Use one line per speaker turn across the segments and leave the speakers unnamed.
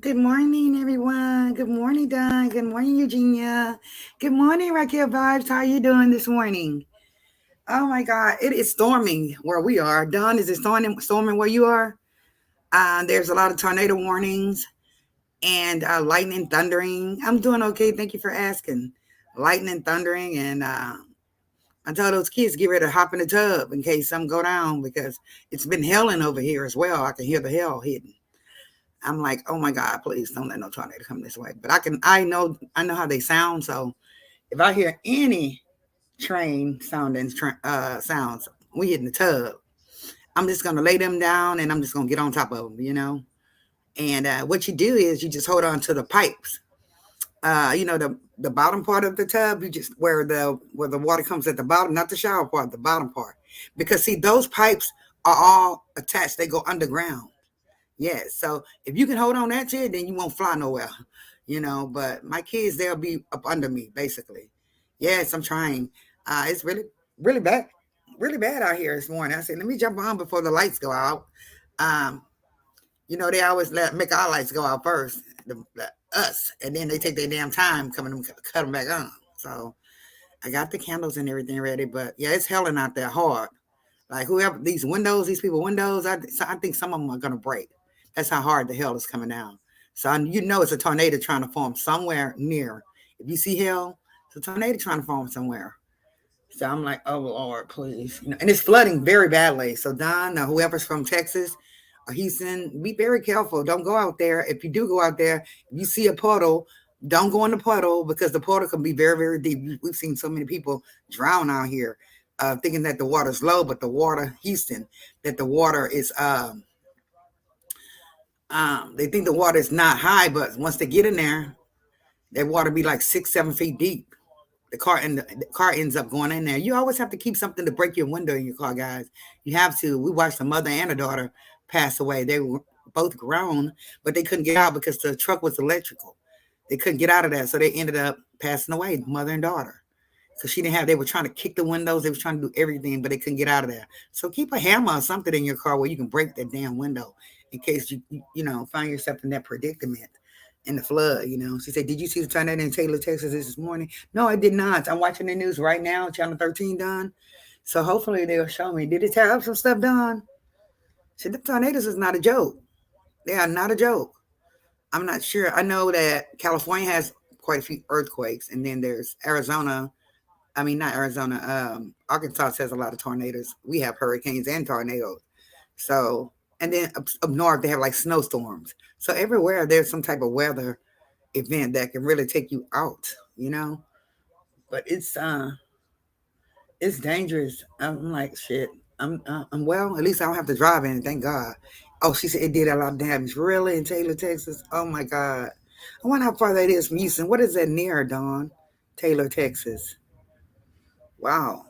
Good morning, everyone. Good morning, Don. Good morning, Eugenia. Good morning, Raquel Vibes. How are you doing this morning? Oh my God, it is storming where we are. Don, is it storming where you are? There's a lot of tornado warnings and lightning, thundering. I'm doing okay. Thank you for asking. Lightning, thundering, and I told those kids to get ready to hop in the tub in case something go down because it's been hailing over here as well. I can hear the hail hitting. I'm like, oh my God, please don't let no tornado come this way. But I know how they sound. So if I hear any train sounds, we hit in the tub. I'm just gonna lay them down and I'm just gonna get on top of them. And what you do is you just hold on to the pipes. The bottom part of the tub, you just where the water comes at the bottom, not the shower part, the bottom part, because see those pipes are all attached. They go underground. Yes. So if you can hold on that shit, then you won't fly nowhere. But my kids, they'll be up under me, basically. Yes, I'm trying. It's really, really bad out here this morning. I said, let me jump on before the lights go out. Um, they always make our lights go out first, us, and then they take their damn time coming to cut them back on. So I got the candles and everything ready, but yeah, it's helling out there hard. Like whoever these people windows, I think some of them are gonna break. That's how hard the hell is coming down. So it's a tornado trying to form somewhere near. If you see hell, it's a tornado trying to form somewhere. So I'm like, oh Lord, please. And it's flooding very badly. So Don, whoever's from Texas or Houston, be very careful. Don't go out there. If you do go out there, if you see a puddle, don't go in the puddle because the puddle can be very, very deep. We've seen so many people drown out here, thinking that the water's low, but the water, Houston, that the water is they think the water is not high, but once they get in there, that water be like 6, 7 feet deep. The car ends up going in there. You always have to keep something to break your window in your car, guys. You have to. We watched a mother and a daughter pass away. They were both grown, but they couldn't get out because the truck was electrical. They couldn't get out of that, so they ended up passing away, mother and daughter. So she didn't have. They were trying to kick the windows. They were trying to do everything, but they couldn't get out of there. So keep a hammer or something in your car where you can break that damn window in case you find yourself in that predicament in the flood. She said, "Did you see the tornado in Taylor, Texas this morning?" No, I did not. I'm watching the news right now, Channel 13, Don. So hopefully they'll show me. Did it tear up some stuff, Don? Said the tornadoes is not a joke. They are not a joke. I'm not sure. I know that California has quite a few earthquakes, and then there's Arizona. I mean, not Arizona. Arkansas has a lot of tornadoes. We have hurricanes and tornadoes. So, and then up north they have like snowstorms. So everywhere there's some type of weather event that can really take you out. But it's dangerous. I'm like shit. I'm well. At least I don't have to drive in. Thank God. Oh, she said it did a lot of damage. Really in Taylor, Texas. Oh my God. I wonder how far that is from Houston. What is that near, Dawn? Taylor, Texas. Wow.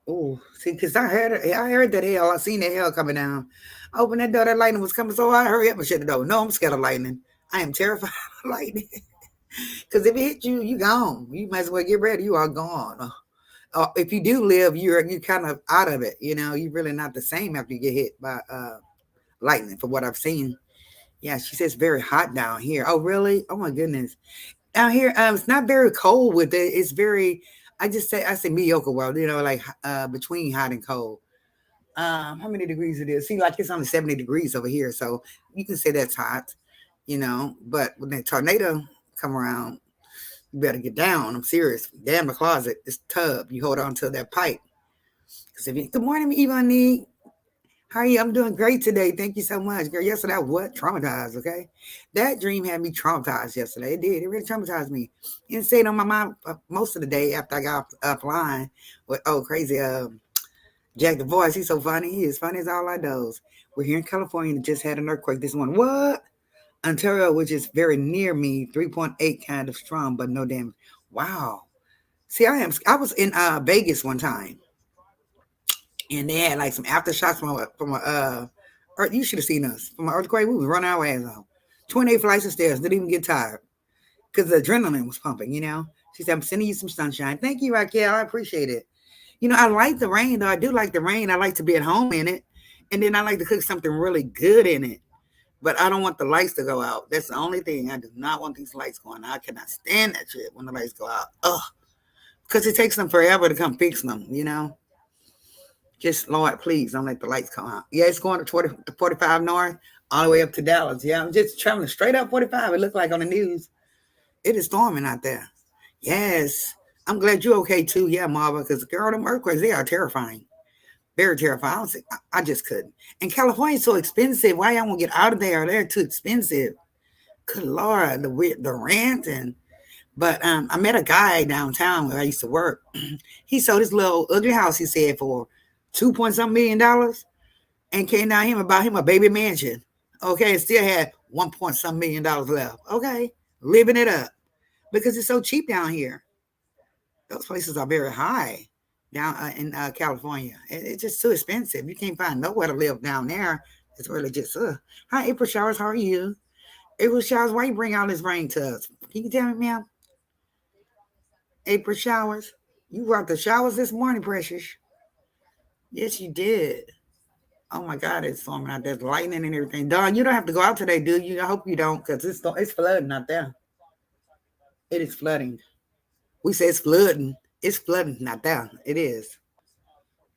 Oh, see, because I heard that hell. I seen that hell coming down. I opened that door, that lightning was coming, so I hurry up and shut the door. No, I'm scared of lightning. I am terrified of lightning. Because if it hit you, you gone. You might as well get ready. You are gone. If you do live, you're kind of out of it. You're really not the same after you get hit by lightning. From what I've seen, yeah, she says very hot down here. Oh, really? Oh my goodness. Out here, it's not very cold with it. It's very. I say mediocre. Well, like between hot and cold. How many degrees it is? See, like it's only 70 degrees over here, so you can say that's hot. But when that tornado come around, you better get down. I'm serious. Damn the closet, this tub. You hold on to that pipe. Good morning, Ivani. How are you? I'm doing great today. Thank you so much, girl. Yesterday I was traumatized. Okay, that dream had me traumatized yesterday. It did. It really traumatized me. It stayed on my mind most of the day after I got offline with crazy Jack the voice. He's so funny. He is funny as all I knows. We're here in California and just had an earthquake this morning. What? Ontario, which is very near me, 3.8 kind of strong, but no damage. Wow. See, I was in Vegas one time, and they had like some aftershocks from a earth. You should have seen us from an earthquake. We was running our ass off. 28 flights of stairs. Didn't even get tired because the adrenaline was pumping. She said, "I'm sending you some sunshine." Thank you, Raquel. I appreciate it. I like the rain, though. I do like the rain. I like to be at home in it. And then I like to cook something really good in it. But I don't want the lights to go out. That's the only thing. I do not want these lights going out. I cannot stand that shit when the lights go out. Ugh. Because it takes them forever to come fix them. Just, Lord, please don't let the lights come out. Yeah, it's going to 45 North, all the way up to Dallas. Yeah, I'm just traveling straight up 45. It looked like on the news. It is storming out there. Yes. I'm glad you're okay too. Yeah, Marva, because girl, them earthquakes, they are terrifying. Very terrifying. I just couldn't. And California's so expensive. Why y'all won't get out of there? They're too expensive. Good Lord, the rent and but I met a guy downtown where I used to work. He sold his little ugly house, he said, for 2 point something million and came down here and bought him a baby mansion. Okay, and still had 1 point something million left. Okay, living it up because it's so cheap down here. Those places are very high down in California. It's just too expensive. You can't find nowhere to live down there. It's really just, Hi, April Showers. How are you? April Showers, why you bring all this rain to us? Can you tell me, ma'am? April Showers. You brought the showers this morning, precious. Yes, you did. Oh my God, it's storming out there. There's lightning and everything. Dawn, you don't have to go out today, do you? I hope you don't, because it's flooding out there. It is flooding. We say it's flooding. It's flooding out there. It is.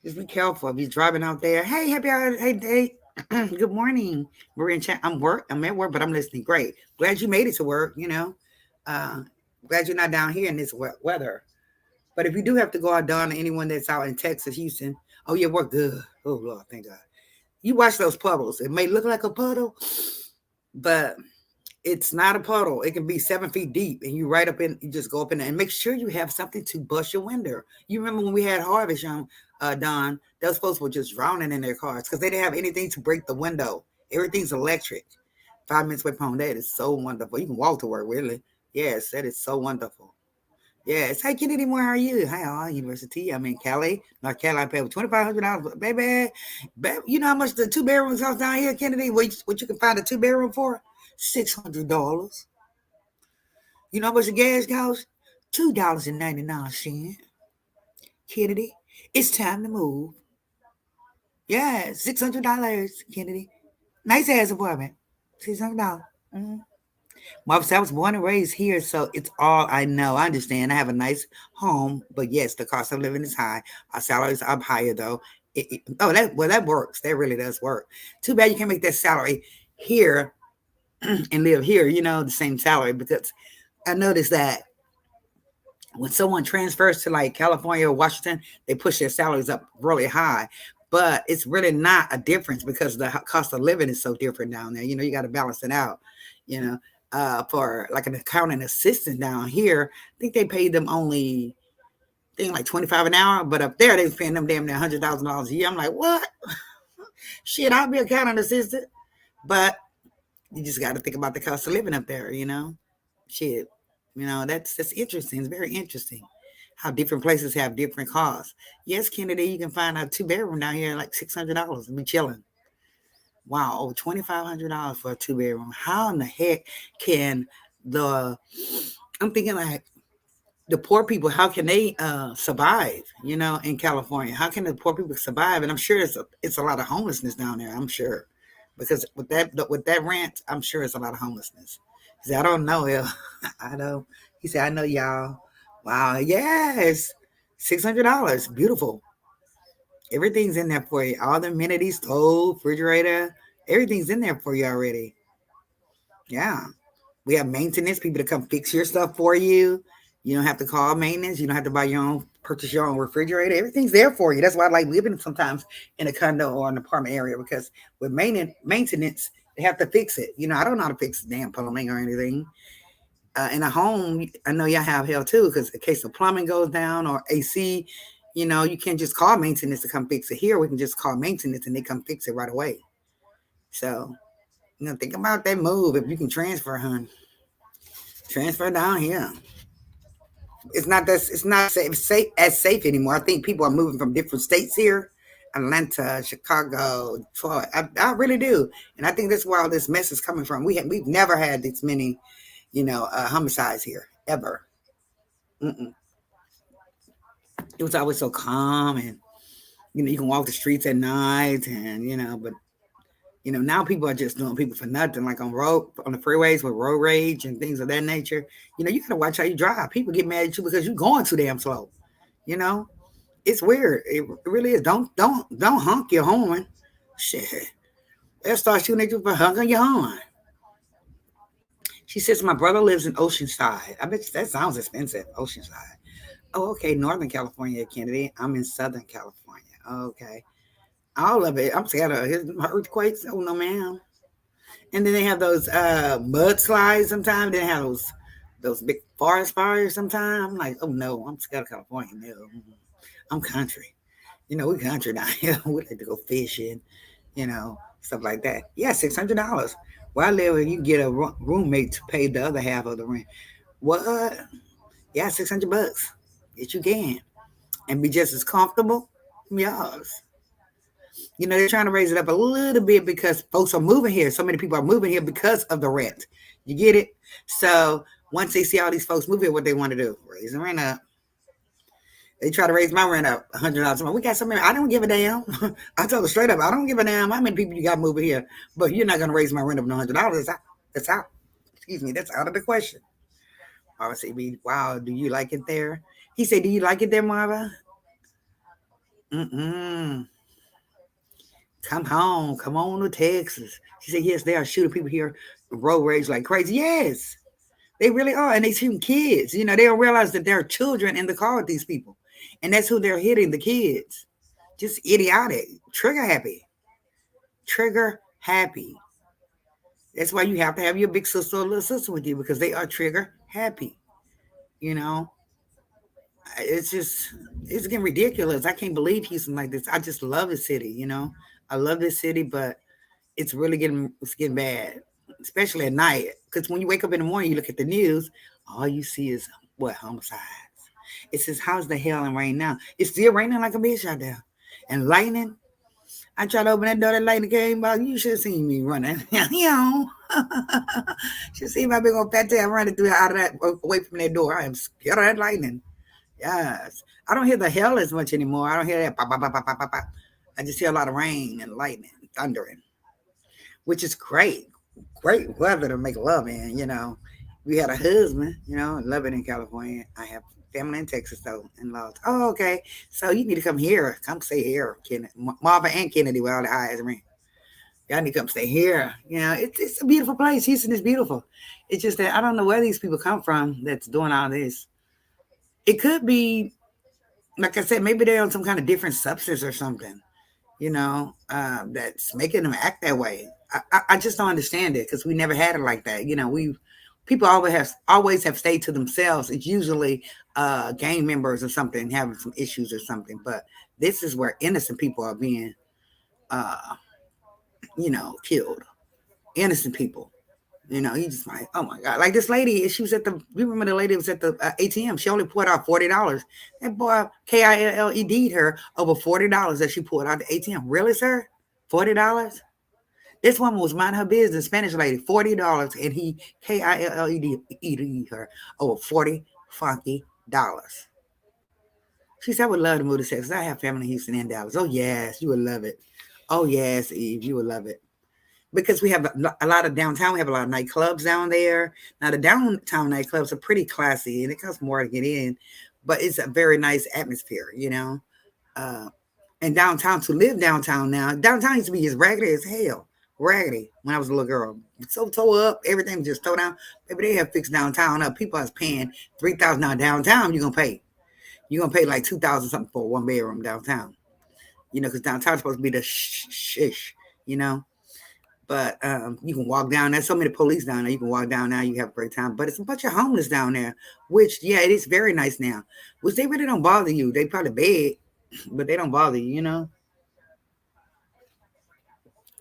Just be careful if you're driving out there. Hey, happy hour. Hey, day. Good morning. We're in chat. I'm at work, but I'm listening. Great. Glad you made it to work. Uh, glad you're not down here in this weather. But if you do have to go out, Dawn, anyone that's out in Texas, Houston, oh yeah, we're good. Oh Lord, thank God. You watch those puddles. It may look like a puddle, but it's not a puddle. It can be 7 feet deep, and you just go up in there and make sure you have something to bust your window. You remember when we had harvest, Don? Those folks were just drowning in their cars because they didn't have anything to break the window. Everything's electric. 5 minutes away from that is so wonderful. You can walk to work, really. Yes, that is so wonderful. Yes. Hey, Kennedy Moore, how are you? Hi, University. I'm in Cali, North Carolina. I pay $2,500, baby. You know how much the 2 bedrooms house down here, Kennedy? What you can find a 2 bedroom for? $600. You know how much the gas costs? $2.99. Kennedy, it's time to move. Yeah, $600, Kennedy. Nice ass apartment. $600. Mm-hmm. Marvin, I was born and raised here, so it's all I know. I understand. I have a nice home, but yes, the cost of living is high. Our salaries are up higher, though. That works. That really does work. Too bad you can't make that salary here and live here. The same salary, because I noticed that when someone transfers to like California or Washington, they push their salaries up really high. But it's really not a difference because the cost of living is so different down there. You got to balance it out. For like an accounting assistant down here, I think they paid them only, like 25 an hour, but up there they was paying them damn near $100,000 a year. I'm like, what? Shit, I'll be an accounting assistant, but you just got to think about the cost of living up there. Shit, that's interesting. It's very interesting how different places have different costs. Yes, Kennedy, you can find a 2 bedroom down here like $600 and be chilling. Wow, over $2,500 for a 2 bedroom. How in the heck can I'm thinking like the poor people, how can they survive, in California? How can the poor people survive? And I'm sure it's a lot of homelessness down there, I'm sure. Because with that rent, I'm sure it's a lot of homelessness. He said, I don't know. I know. He said, I know y'all. Wow, yes. $600. Beautiful. Everything's in there for you. All the amenities, stove, refrigerator, everything's in there for you already. Yeah. We have maintenance people to come fix your stuff for you. You don't have to call maintenance. You don't have to purchase your own refrigerator. Everything's there for you. That's why I like living sometimes in a condo or an apartment area, because with maintenance, they have to fix it. I don't know how to fix damn plumbing or anything. In a home, I know y'all have hell too, because in case the plumbing goes down or AC, you can't just call maintenance to come fix it. Here, we can just call maintenance and they come fix it right away. So, think about that move. If you can transfer, transfer down here. It's not safe anymore. I think people are moving from different states here. Atlanta, Chicago, Detroit. I really do. And I think that's where all this mess is coming from. We've never had this many, homicides here, ever. Mm-mm. It was always so calm, and you can walk the streets at night, and but Now people are just doing people for nothing, like on the freeways with road rage and things of that nature. You gotta watch how you drive. People get mad at you because you're going too damn slow. You know, it's weird. It really is. Don't honk your horn. Shit, they'll start shooting at you for honking your horn. She says my brother lives in Oceanside. I bet that sounds expensive. Oceanside. Oh, okay. Northern California, Kennedy. I'm in Southern California. Okay. All of it. I'm scared of earthquakes. Oh no, ma'am. And then they have those mudslides sometimes. They have those big forest fires sometimes. I'm like, oh no, I'm scared of California. No. I'm country. We country down here. We like to go fishing, stuff like that. Yeah, $600. Where I live, you get a roommate to pay the other half of the rent. What? Yeah, $600. Yes, you can, and be just as comfortable. Yes. They're trying to raise it up a little bit because folks are moving here. So many people are moving here because of the rent. You get it? So once they see all these folks move here, what they want to do? Raise the rent up. They try to raise my rent up $100 a month. We got so many. I don't give a damn. I told her straight up, I don't give a damn how many people you got moving here, but you're not going to raise my rent up no $100. That's out. Excuse me. That's out of the question. Marva said, wow, do you like it there? He said, do you like it there, Marva? Mm-mm. Come home. Come on to Texas. She said, yes, they are shooting people here road rage like crazy. Yes, they really are. And they shooting kids. They don't realize that there are children in the car with these people. And that's who they're hitting, the kids. Just idiotic. Trigger happy. Trigger happy. That's why you have to have your big sister or little sister with you because they are trigger happy. You know, it's getting ridiculous. I can't believe Houston like this. I just love the city. I love this city, but it's getting bad, especially at night. Because when you wake up in the morning, you look at the news, all you see is what homicides. It says, "How's the hell and rain now?" It's still raining like a bitch out there, and lightning. I tried to open that door, that lightning came by. You should have seen me running. Should see my big old fat tail running through out of that away from that door. I am scared of that lightning. Yes. I don't hear the hell as much anymore. I don't hear that pop, pop, pop, pop, pop, pop, pop. I just hear a lot of rain and lightning, thundering, which is great. Great weather to make love in. We had a husband, loving in California. I have family in Texas, though, in laws. Oh, okay. So you need to come here. Come stay here, Kennedy. Marva and Kennedy with all the eyes ring. Y'all need to come stay here. It's a beautiful place. Houston is beautiful. It's just that I don't know where these people come from that's doing all this. It could be, like I said, maybe they're on some kind of different substance or something, that's making them act that way. I just don't understand it because we never had it like that. People always have stayed to themselves. It's usually gang members or something having some issues or something. But this is where innocent people are being, killed. Innocent people. You just like, oh my God. Like this lady, she was you remember the lady was at the ATM. She only poured out $40. That boy, KILLED'd her over $40 that she poured out the ATM. Really, sir? $40? This woman was minding her business, Spanish lady, $40, and he KILLED'd her over 40 funky dollars. She said, I would love to move to Texas. I have family in Houston and Dallas. Oh, yes, you would love it. Oh, yes, Eve, you would love it. Because we have a lot of downtown. We have a lot of nightclubs down there. Now, the downtown nightclubs are pretty classy, and it costs more to get in. But it's a very nice atmosphere, And downtown, to live downtown now, downtown used to be as raggedy as hell. Raggedy when I was a little girl. So tore up, everything was just tore down. Maybe they have fixed downtown up. People are paying $3,000 now downtown. You're gonna pay. You're gonna pay like $2,000 something for a one bedroom downtown. Because downtown's supposed to be the shish. But you can walk down. There's so many police down there. You can walk down now. You have a great time. But it's a bunch of homeless down there, which, yeah, it is very nice now. Which they really don't bother you. They probably beg, but they don't bother you,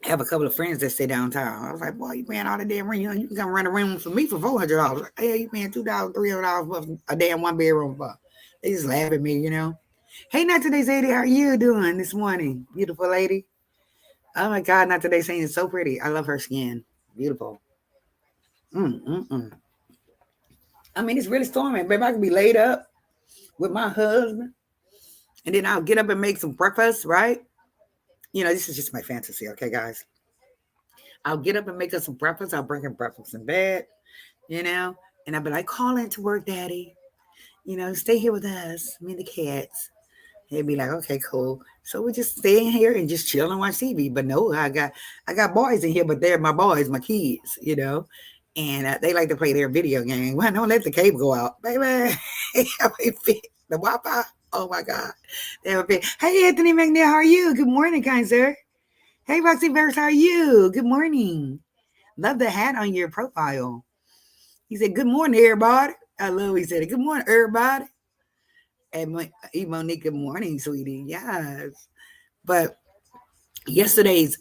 I have a couple of friends that stay downtown. I was like, boy, you paying all the damn rent. You can come rent a room for me for $400. Hey, you paying $200, $300 for a damn one bedroom. They just laugh at me, Hey, not today's lady. How are you doing this morning? Beautiful lady. Oh my God, not today saying it's so pretty. I love her skin. Beautiful. I mean, it's really storming. Baby, I can be laid up with my husband. And then I'll get up and make some breakfast, right? This is just my fantasy, okay, guys? I'll get up and make us some breakfast. I'll bring her breakfast in bed, you know, and I'll be like, call in to work, Daddy. Stay here with us, me and the cats. He'd be like, okay, cool. So we just stay in here and just chill and watch TV. But no, I got boys in here, but they're my boys, my kids, and they like to play their video game. Well, don't let the cable go out, baby. The Wi-Fi. Oh my God. Hey, Anthony McNeil, how are you? Good morning, kind sir. Hey, Roxy Verse, how are you? Good morning. Love the hat on your profile. He said, good morning, everybody. I love he said, good morning, everybody. And Monique, good morning, sweetie. Yes. But yesterday's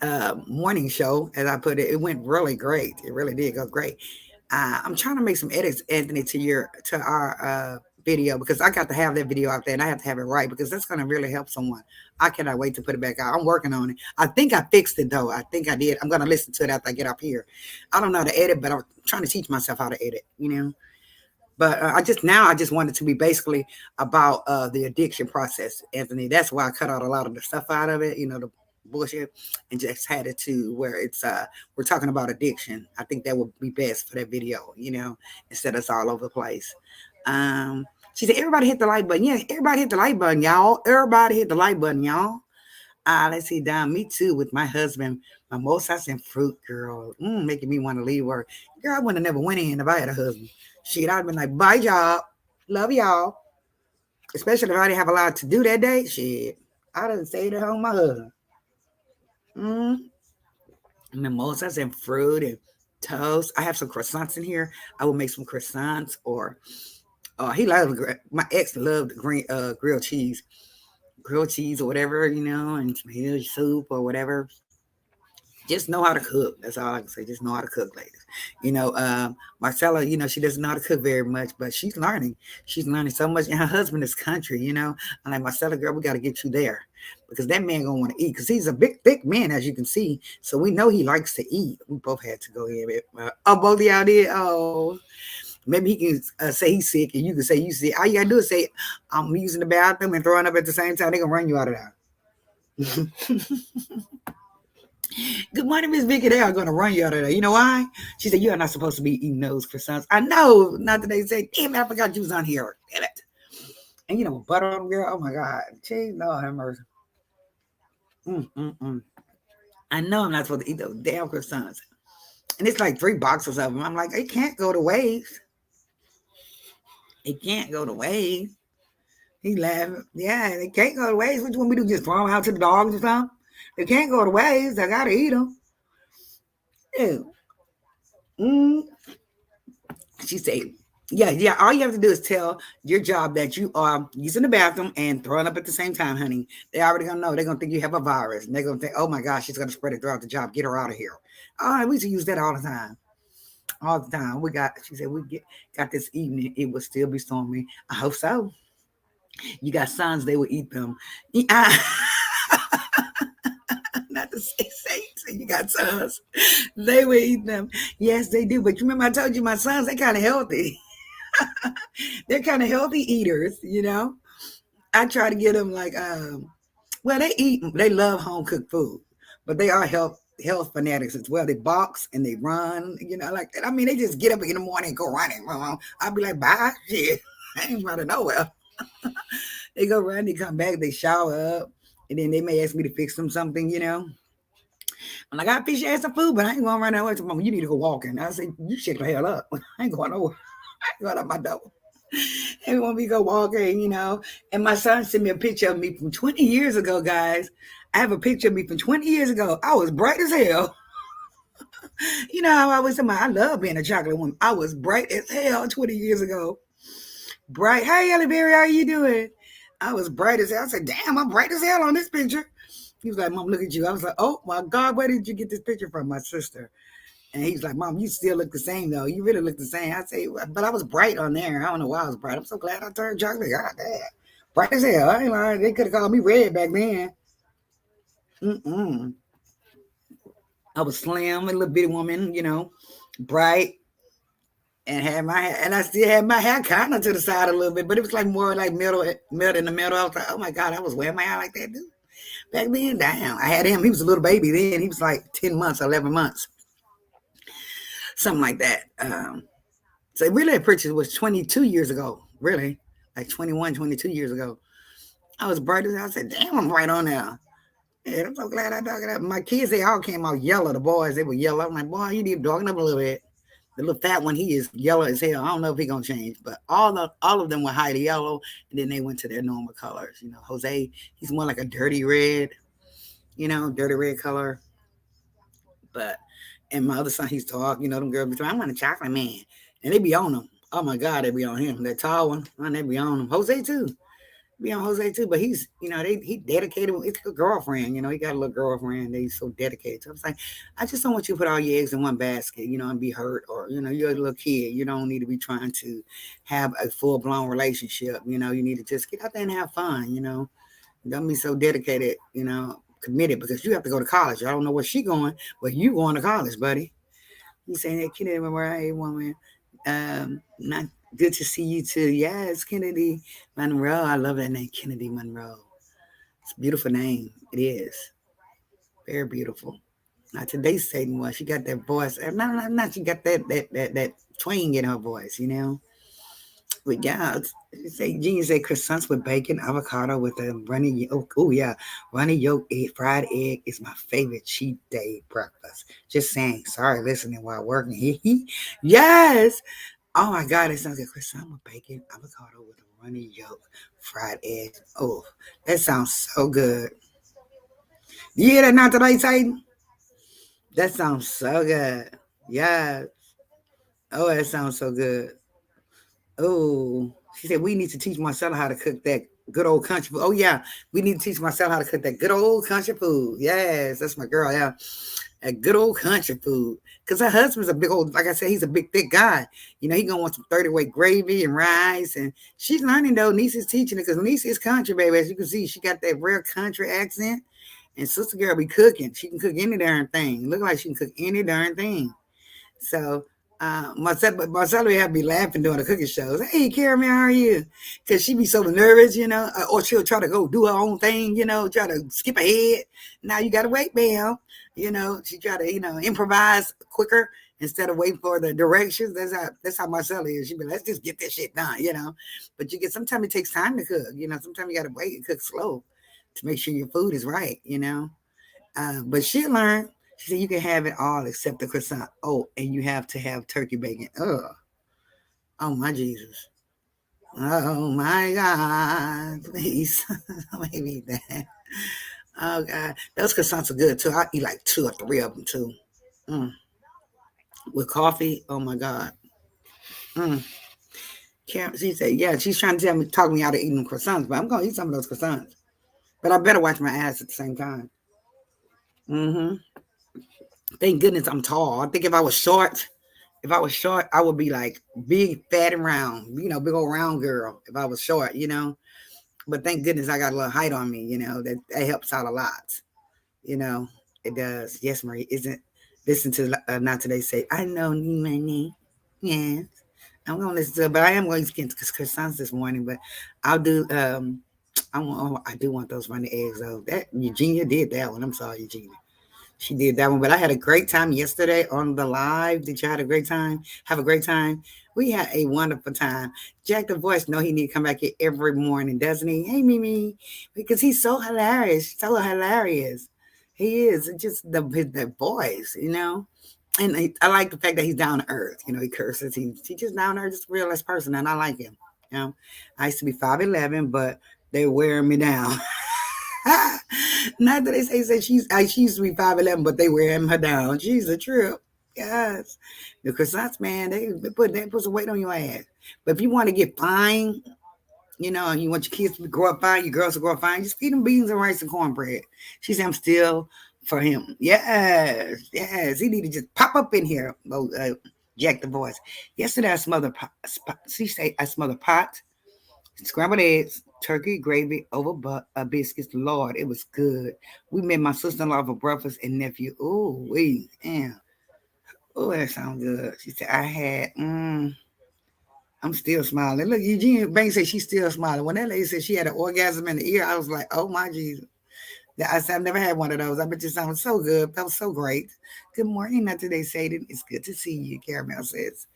morning show, as I put it, it went really great. It really did go great. I'm trying to make some edits, Anthony, to our video, because I got to have that video out there and I have to have it right, because that's going to really help someone. I cannot wait to put it back out. I'm working on it. I think I fixed it though. I think I did. I'm going to listen to it after I get up here. I don't know how to edit, but I'm trying to teach myself how to edit, But I just wanted to be basically about the addiction process, Anthony. That's why I cut out a lot of the stuff out of it, the bullshit, and just had it to where it's we're talking about addiction. I think that would be best for that video, instead of it's all over the place. She said, everybody hit the like button. Yeah, everybody hit the like button, y'all. Everybody hit the like button, y'all. Let's see, Don, me too, with my husband, mimosas and fruit, girl. Making me want to leave work. Girl, I wouldn't have never went in if I had a husband. Shit, I'd been like, bye, y'all. Love y'all. Especially if I didn't have a lot to do that day. Shit, I'd have stayed at home with my husband. Mimosas and fruit and toast. I have some croissants in here. I will make some croissants, or he loved, my ex loved grilled cheese or whatever, and some huge soup or whatever. Just know how to cook. That's all I can say. Just know how to cook, ladies. Marcella, she doesn't know how to cook very much, but she's learning. She's learning so much. And her husband is country, I'm like, Marcella, girl, we got to get you there, because that man going to want to eat, because he's a big, thick man, as you can see. So we know he likes to eat. We both had to go in. Both of y'all did? Oh, maybe he can say he's sick, and you can say you sick. All you got to do is say, I'm using the bathroom and throwing up at the same time. They're going to run you out of there. Good morning, Miss Vicky. They are going to run you out of there. You know why? She said, you are not supposed to be eating those croissants. I know. Not that they say, damn it, I forgot you was on here. Damn it. And butter on them, girl. Oh my God. Jeez, Lord have mercy. I know I'm not supposed to eat those damn croissants. And it's like 3 boxes of them. I'm like, it can't go to waste. It can't go to waste. He's laughing. Yeah, they can't go to waste. What you want me to do? Just throw them out to the dogs or something? They can't go to waste. I gotta eat them. Ew. She said, yeah. All you have to do is tell your job that you are using the bathroom and throwing up at the same time, honey. They already gonna know. They're gonna think you have a virus. And they're gonna think, oh my gosh, she's gonna spread it throughout the job. Get her out of here. Oh, we used to use that all the time. All the time. She said, got this evening. It will still be stormy. I hope so. You got sons, they will eat them. Not to say saints, and you got sons, they will eat them. Yes, they do. But you remember I told you my sons, they're kind of healthy. They're kind of healthy eaters, I try to get them like, they love home cooked food, but they are health fanatics as well. They box and they run, like that. I mean, they just get up in the morning and go running. I'll be like, bye, shit. I ain't running nowhere. They go run, they come back, they shower up, and then they may ask me to fix them something, I'm like, I fish you some food, but I ain't going to run away to Mama. You need to go walking. I say, you shut the hell up. I ain't going nowhere. I ain't going out my door. They want me to go walking, And my son sent me a picture of me from 20 years ago, guys. I have a picture of me from 20 years ago. I was bright as hell. How I always say, I love being a chocolate woman. I was bright as hell 20 years ago. Bright. Hey, Ellie Berry, how you doing? I was bright as hell. I said, damn, I'm bright as hell on this picture. He was like, Mom, look at you. I was like, oh, my God, where did you get this picture from? My sister. And he's like, Mom, you still look the same, though. You really look the same. I say, but I was bright on there. I don't know why I was bright. I'm so glad I turned chocolate. God damn. Bright as hell. I ain't lying. They could have called me red back then. I was slim, a little bitty woman, bright. And I still had my hair kind of to the side a little bit, but it was like more like middle in the middle. I was like, oh my God, I was wearing my hair like that, dude. Back then, damn. I had him. He was a little baby then. He was like 10 months, 11 months. something like that. So really, that picture was 22 years ago. Really, like 21, 22 years ago. I was bright as hell. I said, "Damn, I'm right on there." Yeah, I'm so glad I dug it up. My kids, they all came out yellow. The boys, they were yellow. I'm like, boy, you need to darken up a little bit. The little fat one, he is yellow as hell. I don't know if he gonna change, but all of them were highly yellow, and then they went to their normal colors. Jose, he's more like a dirty red, dirty red color. But and my other son, he's dark. Them girls be saying, I want a chocolate man, and they be on him. Oh my God, they be on him. That tall one, man, they be on him. Jose too. Be on Jose too, but he's, he dedicated. It's a girlfriend, he got a little girlfriend. They so dedicated. So I was like, I just don't want you to put all your eggs in one basket, and be hurt, or you're a little kid. You don't need to be trying to have a full blown relationship. You need to just get out there and have fun. Don't be so dedicated. Committed because you have to go to college. I don't know where she going, but you going to college, buddy. You saying that Kennedy Monroe woman. Not good to see you too. Yes, Kennedy Monroe. I love that name, Kennedy Monroe. It's a beautiful name. It is. Very beautiful. Now today's Satan was she got that voice. Not she got that twang in her voice. But yeah, say Genius say croissants with bacon, avocado with a runny yolk. Oh yeah, runny yolk fried egg is my favorite cheat day breakfast. Just saying. Sorry, listening while working. Yes. Oh my God, it sounds like croissant with bacon, avocado with a runny yolk, fried eggs. Oh, that sounds so good. You hear that not today, Titan? That sounds so good. Yeah. Oh, that sounds so good. Oh, she said we need to teach Marcella how to cook that good old country food. Oh yeah, we need to teach Marcella how to cook that good old country food. Yes, that's my girl. Yeah, that good old country food. Cause her husband's a big old, like I said, he's a big thick guy. He gonna want some 30-weight gravy and rice. And she's learning though. Niece is teaching it because Niece is country, baby. As you can see, she got that real country accent. And sister girl be cooking. She can cook any darn thing. Look like she can cook any darn thing. So Marcella have to be laughing during the cooking shows. Hey, Carol, how are you? Because she be so nervous, or she'll try to go do her own thing, try to skip ahead. Now you got to wait, Bam. She try to, improvise quicker instead of waiting for the directions. That's how Marcella is. She be like, let's just get this shit done. But sometimes it takes time to cook. Sometimes you got to wait and cook slow to make sure your food is right. But she learned. She said you can have it all except the croissant. Oh, and you have to have turkey bacon. Oh my Jesus. Oh my God. Please. Maybe that. Oh God. Those croissants are good too. I eat like 2 or 3 of them too. Mm. With coffee. Oh my God. Mm. She said, yeah, she's trying to talk me out of eating croissants, but I'm gonna eat some of those croissants. But I better watch my ass at the same time. Mm-hmm. Thank goodness I'm tall. I think if I was short, I would be like big, fat, and round, big old round girl if I was short. But thank goodness I got a little height on me, that helps out a lot. You know, it does. Yes, Marie, isn't listen to not today say, I know you money. Yes. I'm gonna listen to it, but I am going to get croissants this morning, but I'll do I do want those runny eggs though. That Eugenia did that one. I'm sorry, Eugenia. She did that one, but I had a great time yesterday on the live. Did you have a great time? Have a great time? We had a wonderful time. Jack the Voice know he need to come back here every morning, doesn't he? Hey, Mimi, because he's so hilarious, so hilarious. He is. It's just the voice. And I like the fact that he's down to earth. He curses. He just down to earth, just a real nice person, and I like him. I used to be 5'11", but they're wearing me down. Not that they say she used to be 5'11", but they wearing her down. She's a trip. Yes. The croissants, man, they put some weight on your ass. But if you want to get fine, and you want your kids to grow up fine, your girls to grow up fine, just feed them beans and rice and cornbread. She said, I'm still for him. Yes. He need to just pop up in here. Jack the Voice. Yesterday I smothered pot. She say I smothered pot, scrambled eggs, turkey gravy over biscuits. Lord, it was good. We made my sister-in-law for breakfast and nephew. Oh, damn. Oh, that sounds good. She said, I'm still smiling. Look, Eugene Banks said she's still smiling. When that lady said she had an orgasm in the ear, I was like, oh my Jesus. I said, I've never had one of those. I bet you sounded so good. Felt so great. Good morning, not today, Satan. It's good to see you, Caramel says.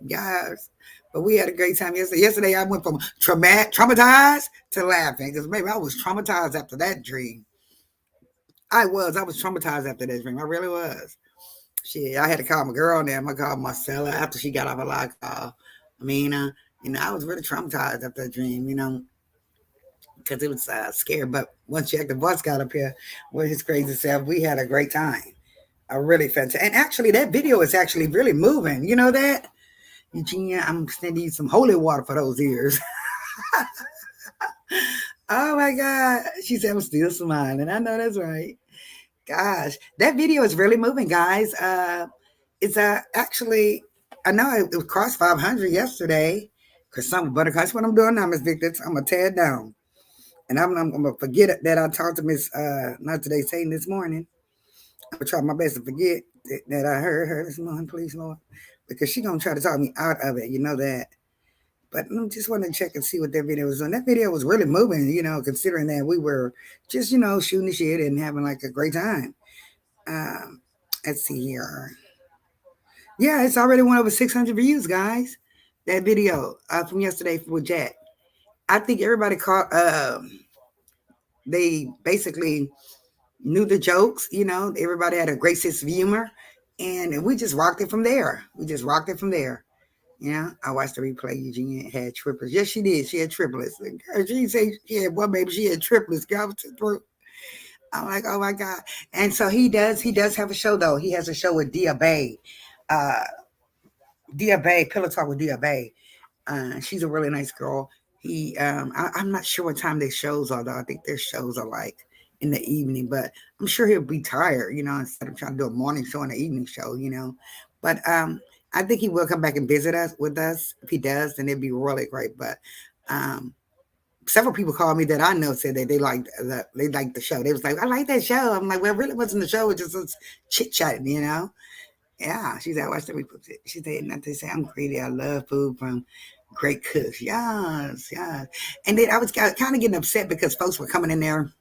Yes. But we had a great time yesterday. Yesterday, I went from traumatized to laughing because maybe I was traumatized after that dream. I was. I was traumatized after that dream. I really was. Shit, I had to call my girl now. I called Marcella after she got off a live call. Amina, I was really traumatized after that dream, because it was scary. But once Jack the Boss got up here with his crazy self, we had a great time. A really fantastic. And actually, that video is actually really moving. You know that? Eugenia, I'm sending you some holy water for those ears. Oh my God. She said, I'm still smiling. I know that's right. Gosh, that video is really moving, guys. It's actually, I know it crossed 500 yesterday. Because some buttercup, that's what I'm doing now, Miss Victor. I'm going to tear it down. And I'm going to forget that I talked to Miss, not today, Satan this morning. I'm going to try my best to forget that I heard her this morning, please, Lord. Because she's going to try to talk me out of it. You know that. But I just wanted to check and see what that video was on. That video was really moving, considering that we were just, shooting the shit and having like a great time. Um, let's see here. Yeah, it's already went over 600 views, guys. That video from yesterday with Jack. I think everybody caught. They basically knew the jokes. Everybody had a great sense of humor, and we just rocked it from there. We just rocked it from there. Yeah, I watched the replay. Eugenia had triplets. Yes, she did. She had triplets. Girl, she didn't say she had one baby. She had triplets. Girl, I'm like, oh my God. And so he does. He does have a show though. He has a show with Dia Bay. Uh, Dia Bay, Pillow Talk with Dia Bay. She's a really nice girl. I'm not sure what time their shows are though. I think their shows are like in the evening, but I'm sure he'll be tired, instead of trying to do a morning show and an evening show. But I think he will come back and visit us with us. If he does, then it'd be really great. But um, several people called me that I know said that they liked the show. They was like, I like that show. I'm like, well, it really wasn't the show. It just was chit chatting. Yeah, she said, watch the replay. She said, not to say I'm greedy. I love food from great cooks. Yes, yes. And then I was kind of getting upset because folks were coming in there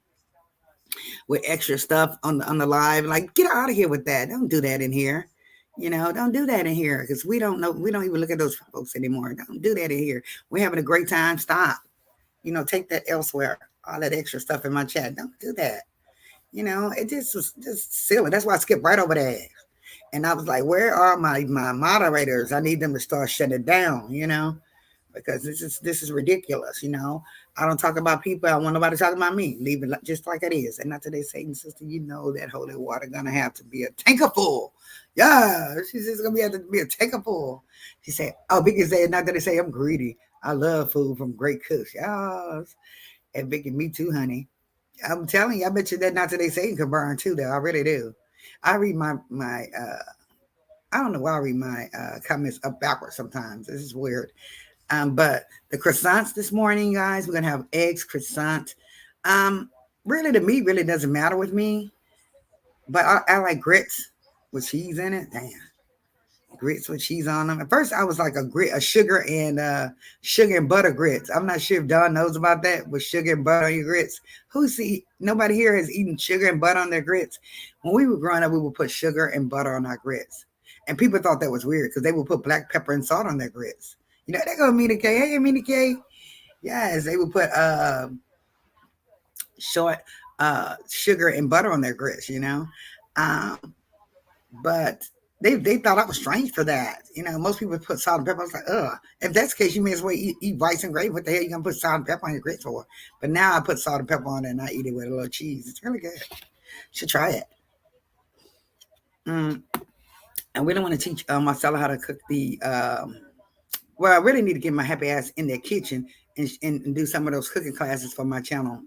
with extra stuff on the live. Like, get out of here with that. Don't do that in here. Don't do that in here because we don't know. We don't even look at those folks anymore. Don't do that in here. We're having a great time. Stop. Take that elsewhere. All that extra stuff in my chat. Don't do that. It just was just silly. That's why I skipped right over that. And I was like, where are my moderators? I need them to start shutting it down, because this is ridiculous. I don't talk about people. I don't want nobody talking about me. Leave it just like it is. And not today, Satan sister, that holy water gonna have to be a tanker full. Yeah, she's just gonna have to be a tanker full. She said, oh, Vicky said, not that they say I'm greedy. I love food from great cooks. Yes. And Vicky, me too, honey. I'm telling you, I bet you that not today Satan can burn too, though. I really do. I read my I don't know why I read my comments up backwards sometimes. This is weird. But the croissants this morning, guys, we're gonna have eggs, croissant. Um, really, the meat really doesn't matter with me, but I like grits with cheese in it. Damn, grits with cheese on them. At first, I was like a sugar and butter grits. I'm not sure if Don knows about that with sugar and butter on your grits. Nobody here has eaten sugar and butter on their grits. When we were growing up, we would put sugar and butter on our grits, and people thought that was weird because they would put black pepper and salt on their grits. They go Mina K. Hey, Mina K. Yes, they would put short sugar and butter on their grits. Um, but they thought I was strange for that. Most people put salt and pepper. I was like, ugh. If that's the case, you may as well eat rice and gravy. What the hell you gonna put salt and pepper on your grits for? But now I put salt and pepper on it and I eat it with a little cheese. It's really good. You should try it. And we don't want to teach Marcella how to cook the. Well, I really need to get my happy ass in their kitchen and do some of those cooking classes for my channel.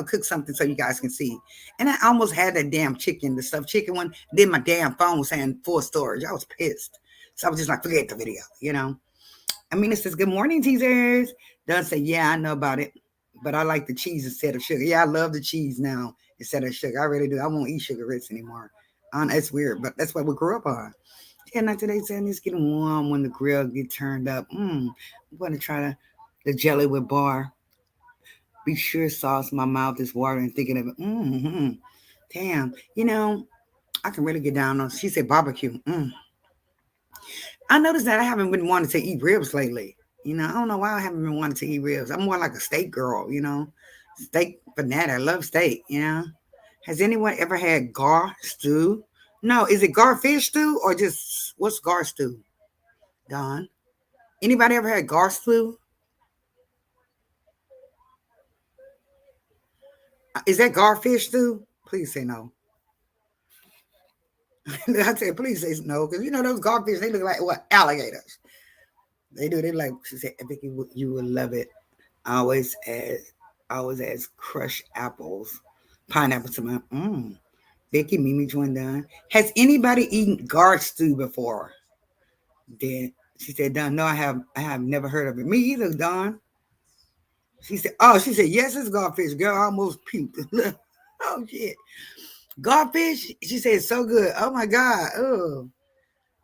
Cook something so you guys can see. And I almost had that damn chicken, the stuffed chicken one. Then my damn phone was saying full storage. I was pissed. So I was just like, forget the video. I mean, it says, good morning, teasers. Does say, yeah, I know about it. But I like the cheese instead of sugar. Yeah, I love the cheese now instead of sugar. I really do. I won't eat sugar grits anymore. It's weird, but that's what we grew up on. Yeah, not today saying it's getting warm when the grill get turned up. I'm going to try the jelly with bar. Be sure sauce. My mouth is watering thinking of it. Damn. I can really get down on. She said barbecue. I noticed that I haven't been wanting to eat ribs lately. I don't know why I haven't been wanting to eat ribs. I'm more like a steak girl. Steak fanatic. I love steak. Has anyone ever had gar stew? No, is it gar fish stew or just what's gar stew? Don, anybody ever had gar stew? Is that gar fish stew? Please say no. I said, please say no, because those garfish, they look like what, alligators. They do. They like. She said, Vicky, you will love it. Always as crushed apples, pineapple to my. Vicky, Mimi, joined done. Has anybody eaten gar stew before? Then she said, Don, no, I have never heard of it. Me either, Don. She said, yes, it's garfish. Girl, I almost puked. Oh shit, garfish. She said, it's so good. Oh my god. Oh,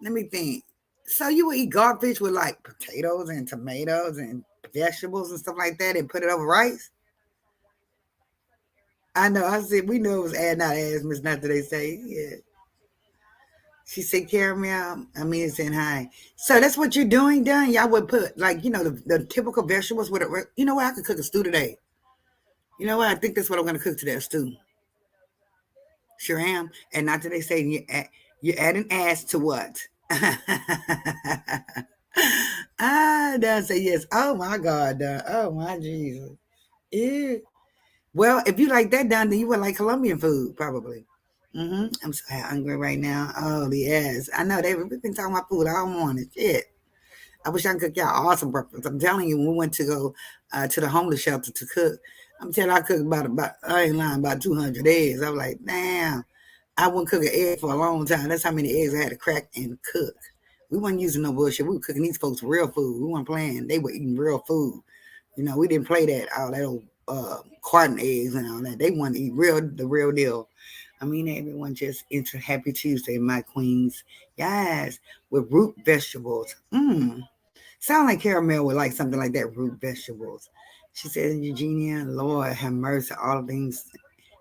let me think. So you would eat garfish with like potatoes and tomatoes and vegetables and stuff like that and put it over rice? I know. I said we know it was add not as Miss Not that they say. Yeah. She said caramel. I mean it's saying hi. So that's what you're doing, Don? Y'all would put like, the typical vegetables with it. You know what? I could cook a stew today. You know what? I think that's what I'm gonna cook today, a stew. Sure am. And not that they say you're adding ass to what? Don say yes. Oh my God, Don. Oh my Jesus. Yeah. Well, if you like that, Don, then you would like Colombian food, probably. I'm so hungry right now. Oh yes, I know we've been talking about food all morning. Shit. I wish I could cook y'all awesome breakfast. I'm telling you, when we went to go to the homeless shelter to cook, I'm telling you, I cooked about I ain't lying, about 200 eggs. I was like, damn, I wouldn't cook an egg for a long time. That's how many eggs I had to crack and cook. We weren't using no bullshit. We were cooking these folks real food. We weren't playing. They were eating real food. We didn't play all that old carton eggs and all that. They want to eat the real deal. I mean, everyone just into Happy Tuesday, my queens. Yes, with root vegetables. Sound like Caramel would like something like that, root vegetables. She said, Eugenia, Lord have mercy, all things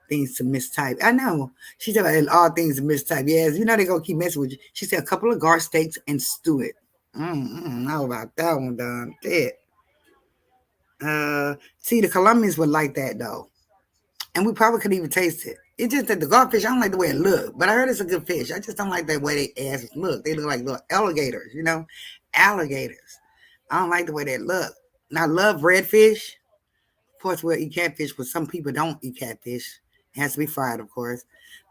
to mistype. I know. She said all things to mistype. Yes, they're gonna keep messing with you. She said a couple of gar steaks and stew it. Know about that one, done. It. See, the Colombians would like that though, and we probably could even taste it. It's just that the garfish, I don't like the way it look, but I heard it's a good fish. I just don't like the way they asses look. They look like little alligators, alligators. I don't like the way they look. And I love redfish. Of course, we'll eat catfish, but some people don't eat catfish. It has to be fried, of course.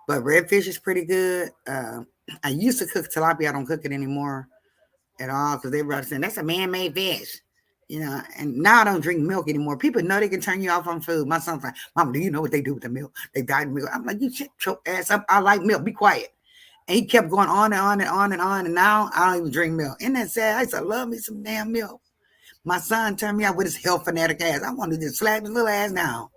But redfish is pretty good. I used to cook tilapia. I don't cook it anymore at all because they were saying that's a man-made fish. And now I don't drink milk anymore. People know they can turn you off on food. My son's like, Mom, do you know what they do with the milk? They dyed milk. I'm like, you shut your ass up. I like milk. Be quiet. And he kept going on and on and on and on. And now I don't even drink milk. Isn't that sad? I used to love me some damn milk. My son turned me out with his health fanatic ass. I wanted to just slap his little ass now.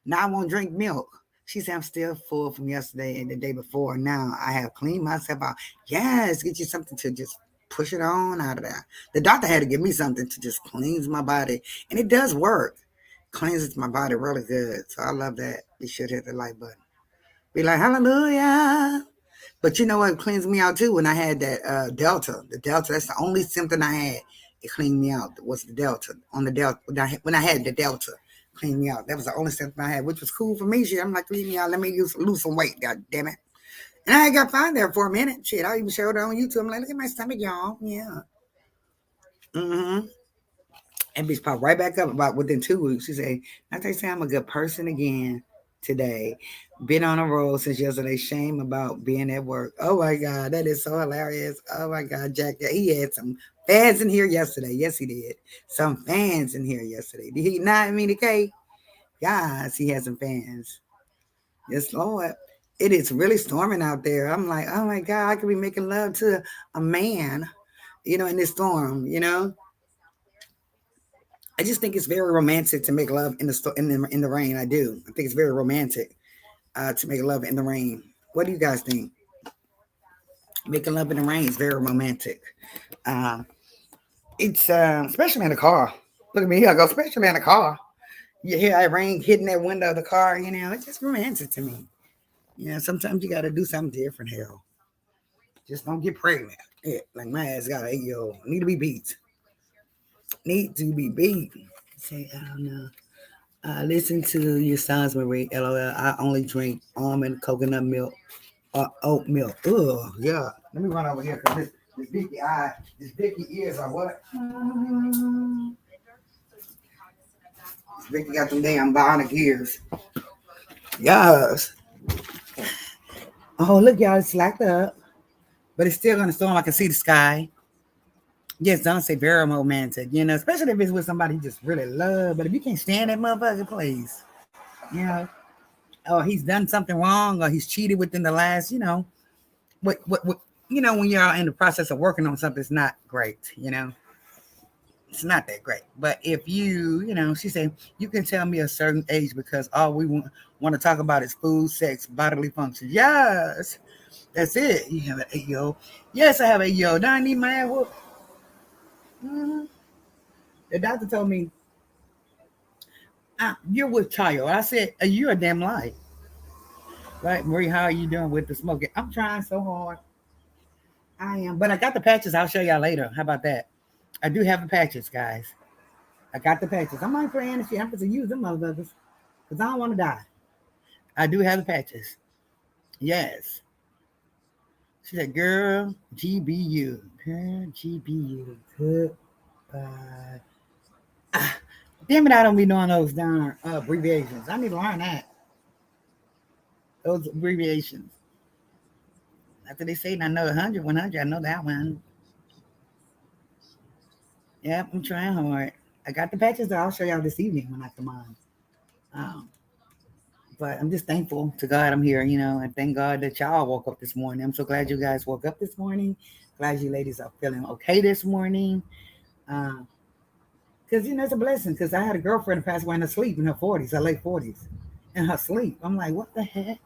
Now I won't drink milk. She said, I'm still full from yesterday and the day before. Now I have cleaned myself out. Yes, get you something to just push it on out of there. The doctor had to give me something to just cleanse my body. And it does work. Cleanses my body really good. So I love that. You should hit the like button. Be like, hallelujah. But you know what cleansed me out too? When I had that Delta. The Delta, that's the only symptom I had. It cleaned me out. Was the Delta. On the Delta. When I had the Delta. Cleaned me out. That was the only symptom I had, which was cool for me. Shit, I'm like, clean me out. Let me lose some weight. God damn it. And I got fine there for a minute. Shit, I even showed it on YouTube. I'm like, look at my stomach, y'all. Yeah. And bitch popped right back up about within 2 weeks. She said, I say I'm a good person again today. Been on a roll since yesterday. Shame about being at work. Oh my God, that is so hilarious. Oh my God, Jack. He had some fans in here yesterday. Yes, he did. Some fans in here yesterday. Did he not mean the K? Yes, he had some fans. Yes, Lord. It is really storming out there. I'm like, oh my God, I could be making love to a man, in this storm. I just think it's very romantic to make love in the rain. I do. I think it's very romantic to make love in the rain. What do you guys think? Making love in the rain is very romantic. Uh, it's especially in a car. Look at me here. I go, especially in a car. You hear that rain hitting that window of the car, it's just romantic to me. Sometimes you got to do something different, hell. Just don't get pregnant. Yeah, like my ass got an 8-year-old. Need to be beat. Need to be beat. Say, I don't know. Listen to your songs, Marie. LOL. I only drink almond coconut milk or oat milk. Ugh, yeah. Let me run over here because this Vicky eye, this Vicky ears are what? Vicky got them damn bionic ears. Yes. Oh, look, y'all, it's slacked up. But it's still gonna storm. I can see the sky. Yes, don't say very romantic, especially if it's with somebody you just really love. But if you can't stand that motherfucker, please, you know, or he's done something wrong, or he's cheated within the last, what, when you're in the process of working on something, it's not great, it's not that great. But if she said, you can tell me a certain age because all we want to talk about is food, sex, bodily function. Yes, that's it. You have an 8-year-old. Yes, I have an 8-year-old. Now I need my ass whooped. Mm-hmm. The doctor told me, you're with child. I said, you're a damn lie. Right, Marie, how are you doing with the smoking? I'm trying so hard. I am. But I got the patches. I'll show y'all later. How about that? I do have the patches, guys. I got the patches. I'm not praying if she happens to use them motherfuckers because I don't want to die. I do have the patches. Yes. She said, girl, GBU. Girl, GBU. Goodbye. Damn it, I don't be knowing those darn abbreviations. I need to learn that. Those abbreviations. After they say, I know 100, 100, I know that one. Yep, I'm trying hard. I got the patches that I'll show y'all this evening when I come on. Um, but I'm just thankful to God I'm here, and thank God that y'all woke up this morning. I'm so glad you guys woke up this morning. Glad you ladies are feeling okay this morning. Because, it's a blessing. Because I had a girlfriend who passed away in her sleep in her 40s, her late 40s, in her sleep. I'm like, what the heck?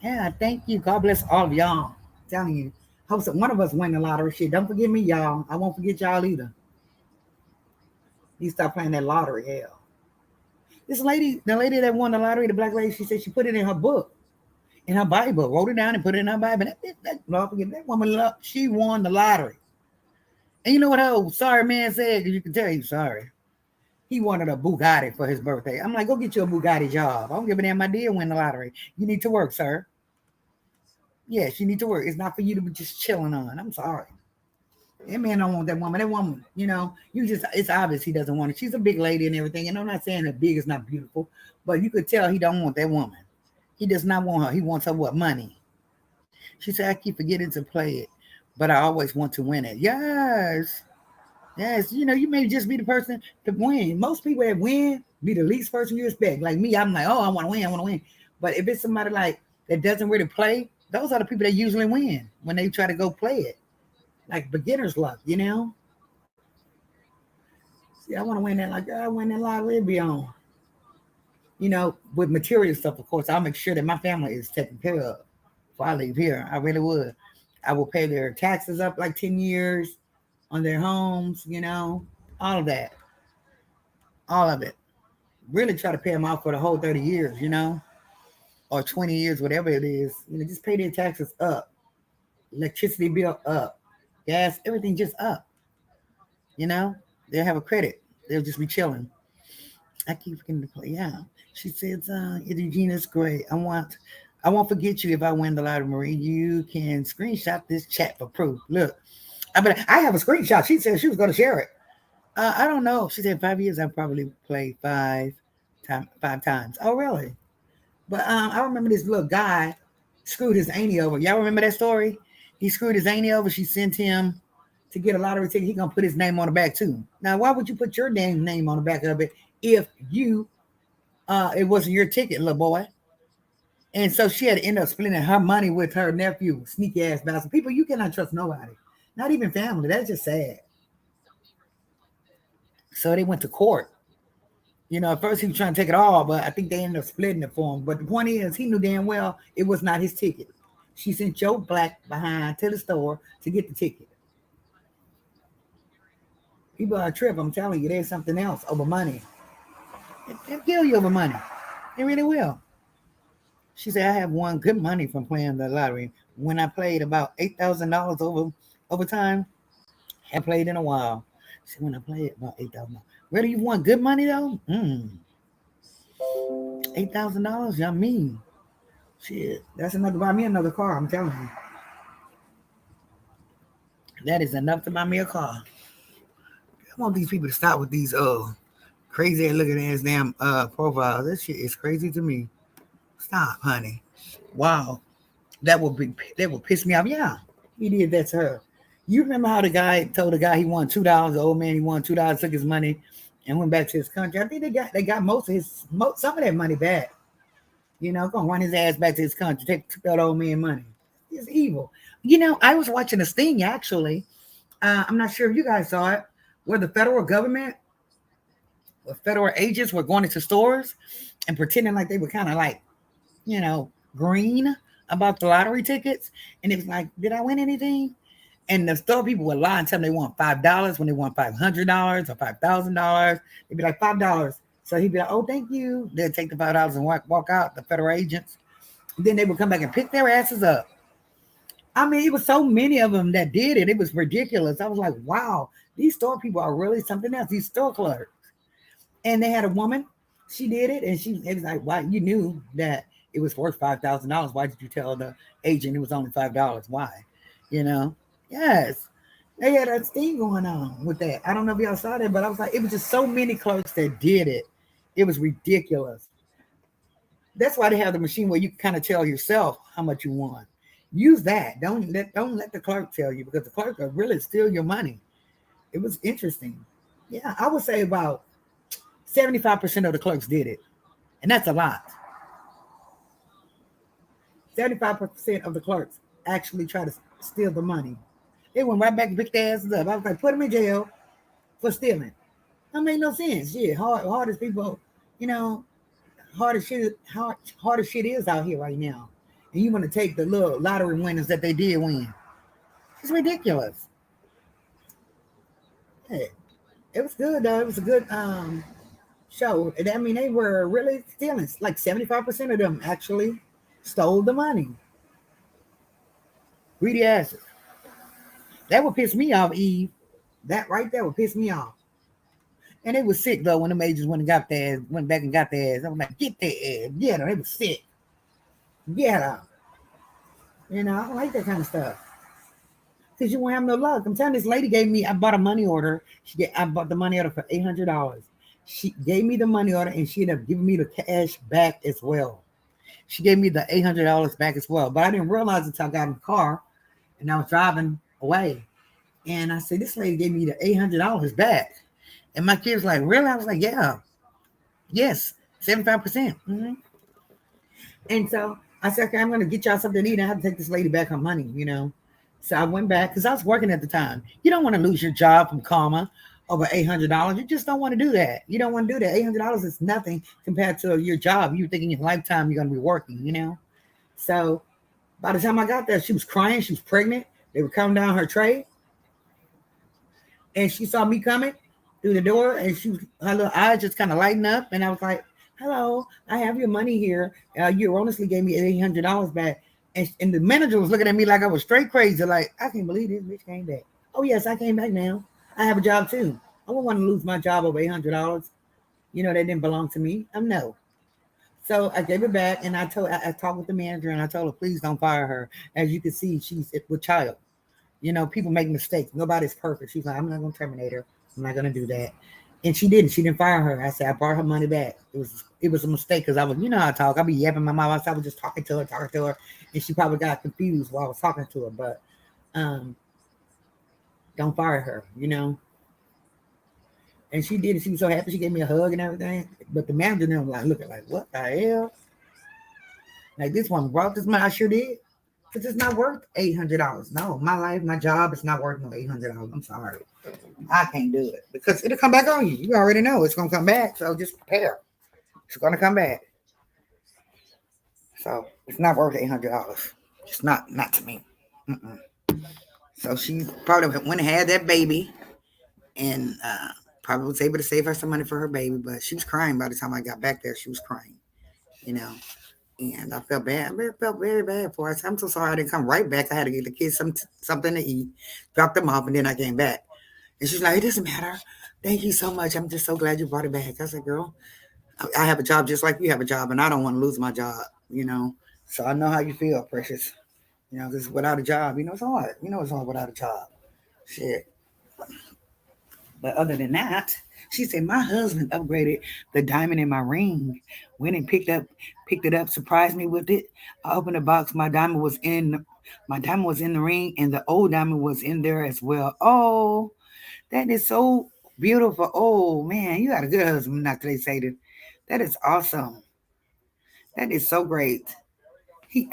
Yeah, thank you. God bless all of y'all. I'm telling you. Hope so one of us win the lottery. Shit, don't forget me, y'all. I won't forget y'all either. You stop playing that lottery, hell. This lady, the lady that won the lottery, the black lady, she said she put it in her book, in her Bible, wrote it down and put it in her Bible. That woman, she won the lottery. And you know what old sorry man said? Because you can tell he's sorry. He wanted a Bugatti for his birthday. I'm like, go get you a Bugatti job. I don't give a damn. I did win the lottery. You need to work, sir. Yes, you need to work. It's not for you to be just chilling on. I'm sorry. That man don't want that woman. That woman, it's obvious he doesn't want it. She's a big lady and everything. And I'm not saying that big is not beautiful, but you could tell he don't want that woman. He does not want her. He wants her what? Money. She said, I keep forgetting to play it, but I always want to win it. Yes. Yes. You may just be the person to win. Most people that win be the least person you expect. Like me, I'm like, oh, I want to win. I want to win. But if it's somebody like that doesn't really play, those are the people that usually win when they try to go play it. Like beginner's luck, See, I want to win that. Like, I win that lottery, be on. With material stuff, of course, I'll make sure that my family is taken care of before I leave here. I really would. I will pay their taxes up like 10 years on their homes, all of that. All of it. Really try to pay them off for the whole 30 years, or 20 years, whatever it is. Just pay their taxes up. Electricity bill up. Gas, everything just up. They'll have a credit. They'll just be chilling. I keep forgetting to play. Yeah. She says, Regina's great. I won't forget you if I win the lottery, Marie. You can screenshot this chat for proof. Look, I have a screenshot. She said she was going to share it. I don't know. She said 5 years. I probably played five times. Oh, really? But I remember this little guy screwed his auntie over. Y'all remember that story? He screwed his auntie over. She sent him to get a lottery ticket. He gonna put his name on the back too. Now, why would you put your damn name on the back of it if it wasn't your ticket, little boy? And so she had to end up splitting her money with her nephew, sneaky ass bastard. People, you cannot trust nobody, not even family. That's just sad. So they went to court. At first he was trying to take it all, but I think they ended up splitting it for him. But the point is, he knew damn well it was not his ticket. She sent Joe Black behind to the store to get the ticket. People are a trip. I'm telling you, there's something else over money. They'll kill you over money. They really will. She said, I have won good money from playing the lottery. When I played about $8,000 over time, haven't played in a while. She said, when I played about $8,000. Really, you won good money though? $8,000, y'all mean. Shit, that's enough to buy me another car, I'm telling you. That is enough to buy me a car. I want these people to stop with these crazy looking ass damn profiles. That shit is crazy to me. Stop, honey. Wow. That would piss me off. Yeah, he did that to her. You remember how the guy told the guy he won $2? The old man he won $2, took his money, and went back to his country. I think they got some of that money back. Gonna run his ass back to his country. Took that old man money. It's evil. I was watching this thing actually. I'm not sure if you guys saw it, where the federal government, where federal agents were going into stores and pretending like they were kind of like, green about the lottery tickets. And it was like, did I win anything? And the store people would lie and tell them they want $5 when they want $500 or $5,000. They'd be like $5. So he'd be like, oh, thank you. They'd take the $5 and walk out, the federal agents. Then they would come back and pick their asses up. I mean, it was so many of them that did it. It was ridiculous. I was like, wow, these store people are really something else. These store clerks. And they had a woman. She did it. And it was like, wow, you knew that it was worth $5,000. Why did you tell the agent it was only $5? Why? Yes. They had a thing going on with that. I don't know if y'all saw that, but I was like, it was just so many clerks that did it. It was ridiculous. That's why they have the machine where you can kind of tell yourself how much you won. Use that. Don't let the clerk tell you, because the clerk will really steal your money. It was interesting. Yeah, I would say about 75% of the clerks did it. And that's a lot. 75% of the clerks actually try to steal the money. They went right back and picked their asses up. I was like, put them in jail for stealing. That made no sense. Yeah, hard as people, hard as shit is out here right now. And you want to take the little lottery winners that they did win. It's ridiculous. Hey, it was good though. It was a good show. I mean, they were really stealing. Like 75% of them actually stole the money. Greedy asses. That would piss me off, Eve. That right there would piss me off. And they were sick though when the majors went back and got their ass. I was like, get their ass. Get them. They were sick. Get them. I don't like that kind of stuff. Because you won't have no luck. I'm telling you, this lady I bought a money order. I bought the money order for $800. She gave me the money order and she ended up giving me the cash back as well. She gave me the $800 back as well. But I didn't realize until I got in the car and I was driving away. And I said, this lady gave me the $800 back. And my kid was like, really? I was like, yeah. Yes, 75%. Mm-hmm. And so I said, okay, I'm going to get y'all something to eat. I have to take this lady back her money, So I went back because I was working at the time. You don't want to lose your job from Karma over $800. You just don't want to do that. You don't want to do that. $800 is nothing compared to your job. You think in your lifetime you're going to be working, So by the time I got there, she was crying. She was pregnant. They were coming down her tray. And she saw me coming through the door, and her little eyes just kind of lighten up. And I was like, hello, I have your money here. You honestly gave me $800 back. And the manager was looking at me like I was straight crazy. Like, I can't believe this bitch came back. Oh, yes, I came back now. I have a job, too. I wouldn't want to lose my job over $800. That didn't belong to me. No. So I gave it back, and I talked with the manager, and I told her, please don't fire her. As you can see, she's with child. People make mistakes. Nobody's perfect. She's like, I'm not going to terminate her. I'm not going to do that. And she didn't. She didn't fire her. I said, I brought her money back. It was a mistake because I was, how I talk. I be yapping my mouth. I was just talking to her. And she probably got confused while I was talking to her. But don't fire her, And she did it. She was so happy. She gave me a hug and everything. But the manager then was like, looking like, what the hell? Like, this one brought this money. I sure did. Because it's not worth $800. No, my life, my job is not worth no $800. I'm sorry. I can't do it. Because it'll come back on you. You already know it's going to come back. So just prepare. It's going to come back. So it's not worth $800. It's not to me. So she probably went and had that baby and Probably was able to save her some money for her baby, but she was crying by the time I got back there. She was crying, you know. And I felt bad. I felt very bad for her. I said, I'm so sorry I didn't come right back. I had to get the kids something to eat, drop them off, and then I came back. And she's like, it doesn't matter. Thank you so much. I'm just so glad you brought it back. I said, girl, I have a job just like you have a job, and I don't want to lose my job, you know. So I know how you feel, precious. You know, because without a job, it's hard. It's hard without a job. Shit. But other than that, she said my husband upgraded the diamond in my ring. Went and picked it up, surprised me with it. I opened the box. My diamond was in the ring, and the old diamond was in there as well. Oh, that is so beautiful. Oh man, you got a good husband. Not today, Satan. That is awesome. That is so great.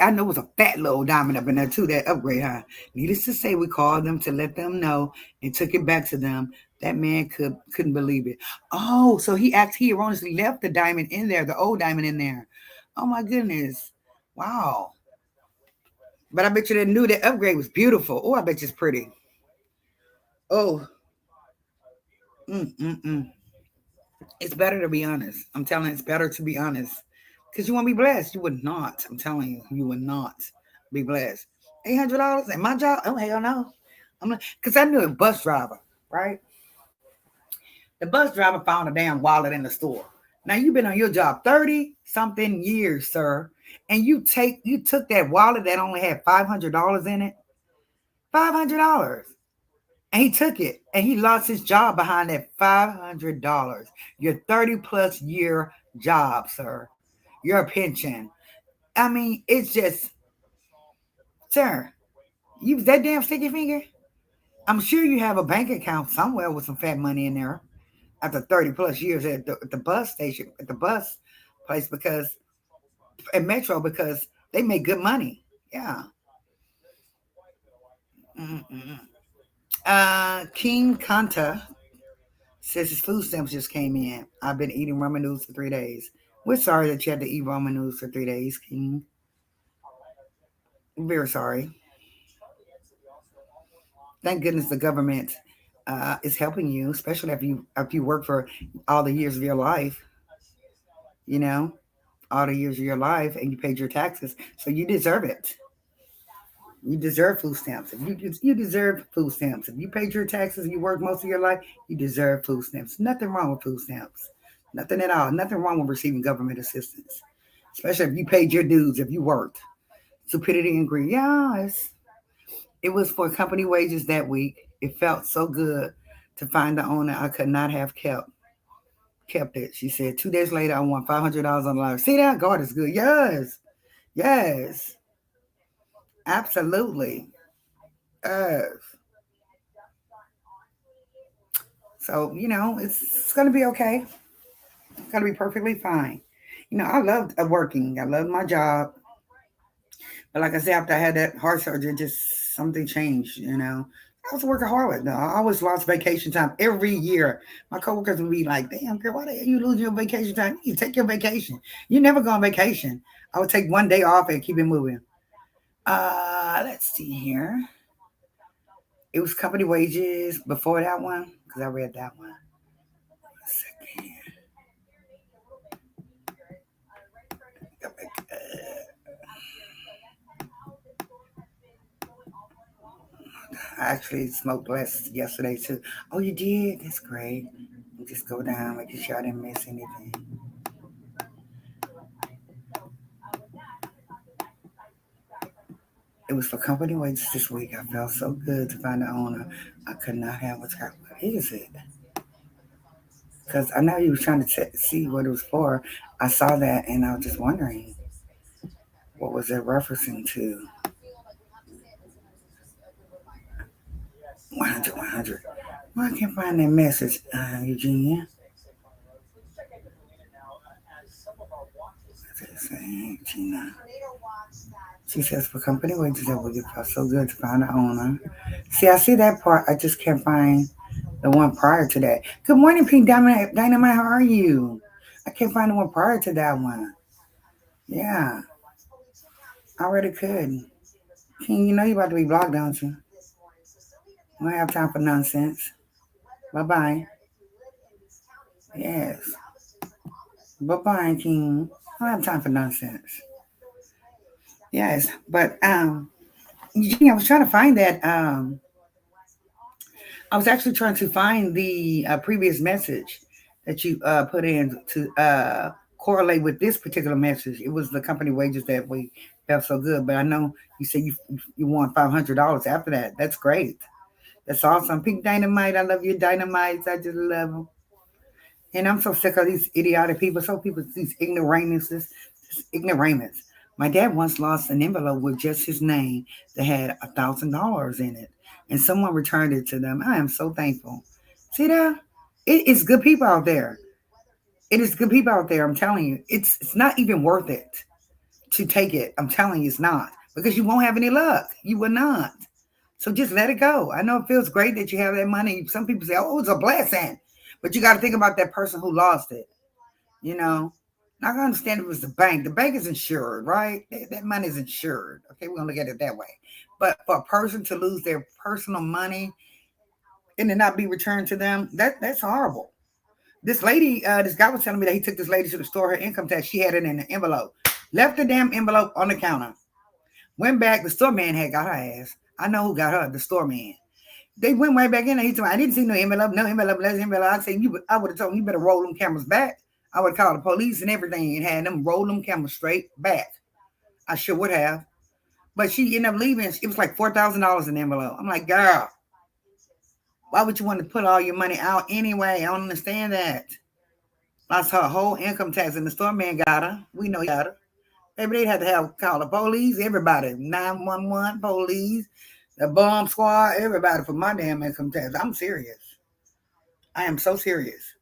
I know it was a fat little diamond up in there too. That upgrade, huh? Needless to say, we called them to let them know and took it back to them. That man couldn't believe it. Oh, so he erroneously left the diamond in there, the old diamond in there. Oh my goodness, wow! But I bet you they knew that upgrade was beautiful. Oh, I bet you it's pretty. Oh, mm mm mm. It's better to be honest. I'm telling you, it's better to be honest. Because you want to be blessed. You would not. I'm telling you, you would not be blessed. $800 at my job? Oh, hell no. I'm not, because I knew a bus driver, right? The bus driver found a damn wallet in the store. Now you've been on your job 30 something years, sir. And you took that wallet that only had $500 in it. $500. And he took it and he lost his job behind that $500. Your 30 plus year job, sir. Your pension. I mean, it's just, sir, you that damn sticky finger. I'm sure you have a bank account somewhere with some fat money in there after 30 plus years at the bus station, at the bus place, because at Metro, because they make good money. Yeah. Mm-mm. King Kanta says his food stamps just came in. I've been eating ramen noodles for 3 days. We're sorry that you had to eat ramen noodles for 3 days, King. Very sorry. Thank goodness the government is helping you, especially if you work for all the years of your life. You know, all the years of your life, and you paid your taxes, so you deserve it. You deserve food stamps. You deserve food stamps. If you paid your taxes and you worked most of your life, you deserve food stamps. Nothing wrong with food stamps. Nothing at all. Nothing wrong with receiving government assistance, especially if you paid your dues, if you worked. Stupidity and greed. Yes, it was for company wages that week. It felt so good to find the owner I could not have kept it. She said 2 days later I won $500 on the line. See that? God is good. Yes. Yes. Absolutely. Yes. So, it's gonna be okay. It's gonna be perfectly fine. I loved working. I loved my job. But like I said, after I had that heart surgery, just something changed. I was a workaholic though. I always lost vacation time every year. My coworkers would be like, damn girl, why the hell you losing your vacation time? You take your vacation. You never go on vacation. I would take one day off and keep it moving. Let's see here. It was company wages before that one, because I read that one. I actually smoked less yesterday too. Oh, you did? That's great. Just go down, making sure I didn't miss anything. It was for company wages this week. I felt so good to find the owner. I could not have a child. What is it? Because I know you was trying to see what it was for. I saw that and I was just wondering what was it referencing to? 100, 100. Well, I can't find that message, Eugenia. Gina. She says for company wages that would felt so good to find the owner. See, I see that part. I just can't find the one prior to that. Good morning, Pink Dynamite. How are you? I can't find the one prior to that one. Yeah, I already could. King, you know you about to be blocked, don't you? We don't have time for nonsense. Bye bye. Yes. Bye-bye, King. I don't have time for nonsense. Yes, but Eugenia, I was trying to find that. I was actually trying to find the previous message that you put in to correlate with this particular message. It was the company wages that we felt so good, but I know you said you won $500 after that. That's great. That's awesome. Pink Dynamite, I love you, Dynamites. I just love them. And I'm so sick of these idiotic people. So people, these ignoramuses, ignoramus. My dad once lost an envelope with just his name that had $1,000 in it, and someone returned it to them. I am so thankful. See that? It is good people out there. It is good people out there. I'm telling you, it's not even worth it to take it. I'm telling you, it's not because you won't have any luck. You will not. So just let it go. I know it feels great that you have that money. Some people say, "Oh, it's a blessing," but you got to think about that person who lost it. You know, now, I can understand if it was the bank. The bank is insured, right? That money is insured. Okay, we're gonna look at it that way. But for a person to lose their personal money and it not be returned to them, that's horrible. This lady, this guy was telling me that he took this lady to the store, her income tax. She had it in an envelope, left the damn envelope on the counter. Went back. The store man had got her ass. I know who got her. The store man. They went right back in there. He told me, I didn't see no envelope, no envelope, no envelope. I said, I would have told him, you better roll them cameras back. I would have called the police and everything and had them roll them cameras straight back. I sure would have. But she ended up leaving. It was like $4,000 in the envelope. I'm like, girl, why would you want to put all your money out anyway? I don't understand that. Lost her whole income tax, and the store man got her. We know he got her. Maybe they'd have to have call the police, everybody, 911, police, the bomb squad, everybody for my damn income tax. I'm serious. I am so serious.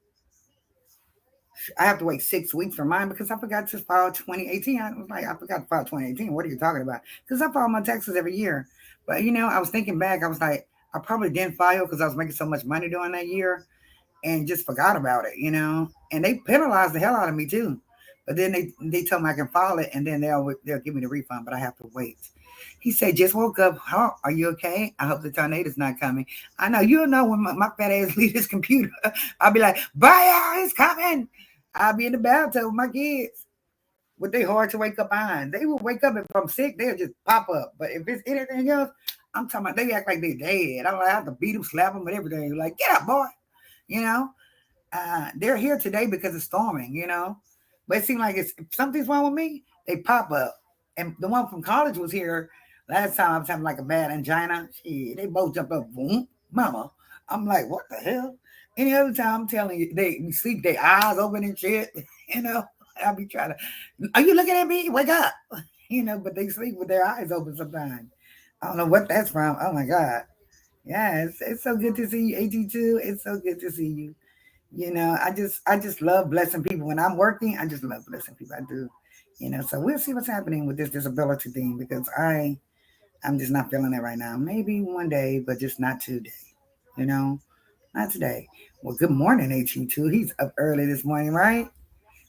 I have to wait 6 weeks for mine because I forgot to file 2018. I was like, I forgot to file 2018. What are you talking about? Because I file my taxes every year. But I was thinking back. I was like, I probably didn't file because I was making so much money during that year and just forgot about it. And they penalized the hell out of me too. But then they told me I can file it and then they'll give me the refund, but I have to wait. He said, just woke up. How are you okay? I hope the tornado's not coming. I know you'll know when my fat ass leave this computer. I'll be like, bye, it's coming. I'll be in the bathtub with my kids. With they hard to wake up on. They will wake up if I'm sick, they'll just pop up. But if it's anything else, I'm talking about they act like they're dead. I have to beat them, slap them, and everything. Like, get up, boy. You know? They're here today because it's storming. But it seems like if something's wrong with me, they pop up. And the one from college was here last time I was having like a bad angina. They both jumped up, boom, mama. I'm like, what the hell? Any other time, I'm telling you, they sleep, their eyes open and shit. You know, I'll be trying to, are you looking at me? Wake up. But they sleep with their eyes open sometimes. I don't know what that's from. Oh my God. Yeah, it's so good to see you, AT2. It's so good to see you. I just love blessing people. When I'm working, I just love blessing people. I do. So we'll see what's happening with this disability thing because I'm just not feeling it right now. Maybe one day, but just not today. You know, not today. Well, good morning, AT2. He's up early this morning, right?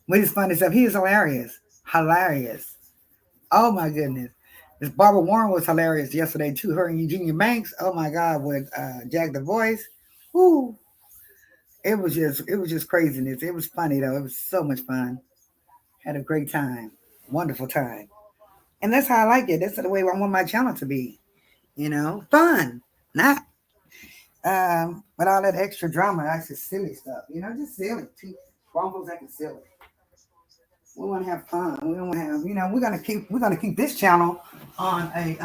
With his funny stuff. He is hilarious. Hilarious. Oh my goodness. This Barbara Warren was hilarious yesterday too. Her and Eugenia Banks. Oh my God, with Jack the Voice. Whoo. It was just craziness. It was funny though. It was so much fun. Had a great time. Wonderful time. And that's how I like it. That's the way I want my channel to be. Fun. Not with all that extra drama, that's just silly stuff. Just silly. Rumbles acting silly. We want to have fun. We don't want to have, we're gonna keep this channel on a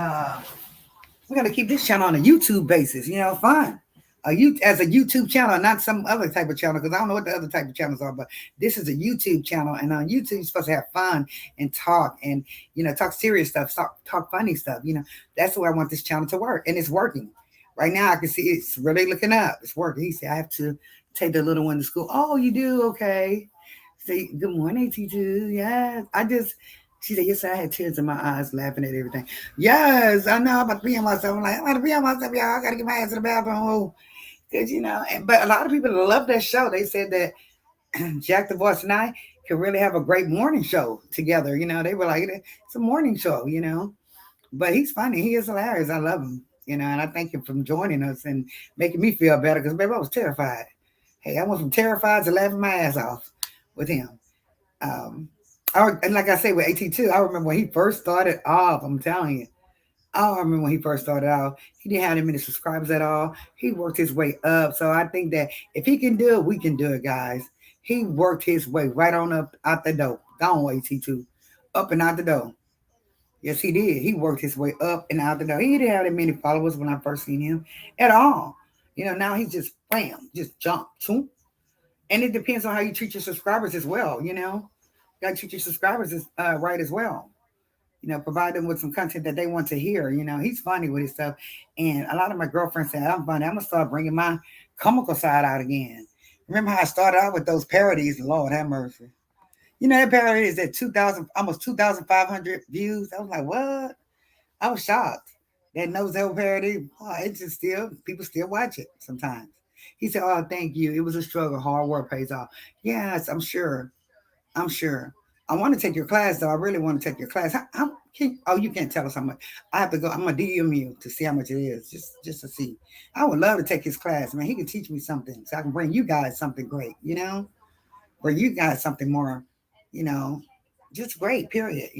YouTube basis. Fun. As a YouTube channel, not some other type of channel, because I don't know what the other type of channels are, but this is a YouTube channel, and on YouTube you're supposed to have fun and talk, and talk serious stuff, talk funny stuff. That's the way I want this channel to work, and it's working. Right now, I can see it's really looking up. It's working. He said I have to take the little one to school. Oh, you do? Okay. Say good morning, T2. Yeah, she said, yes, I had tears in my eyes laughing at everything. Yes, I know. I'm about to be on myself. I'm like, I'm about to be on myself, y'all. I got to get my ass to the bathroom. Because, but a lot of people love that show. They said that Jack the Voice and I could really have a great morning show together. They were like, it's a morning show. But he's funny. He is hilarious. I love him, and I thank him for joining us and making me feel better because, baby, I was terrified. Hey, I was from terrified to laughing my ass off with him. Um, and like I say with AT2, I remember when he first started off. I'm telling you, I remember when he first started out. He didn't have that many subscribers at all. He worked his way up. So I think that if he can do it, we can do it, guys. He worked his way right on up out the door. Gone AT2, up and out the door. Yes, he did. He worked his way up and out the door. He didn't have that many followers when I first seen him at all. Now he's just bam, just jump, choom. And it depends on how you treat your subscribers as well. You got to treat your subscribers right as well. Provide them with some content that they want to hear. He's funny with his stuff. And a lot of my girlfriends said, I'm funny. I'm going to start bringing my comical side out again. Remember how I started out with those parodies? Lord have mercy. That parody is at 2,000, almost 2,500 views. I was like, what? I was shocked. That Nose parody, it's just people still watch it sometimes. He said, oh, thank you. It was a struggle. Hard work pays off. Yes, I'm sure. I'm sure. I want to take your class, though. I really want to take your class. You can't tell us how much. I have to go. I'm going to DM you to see how much it is, just to see. I would love to take his class, man. He can teach me something so I can bring you guys something great, Bring you guys something more, you know, just great, period.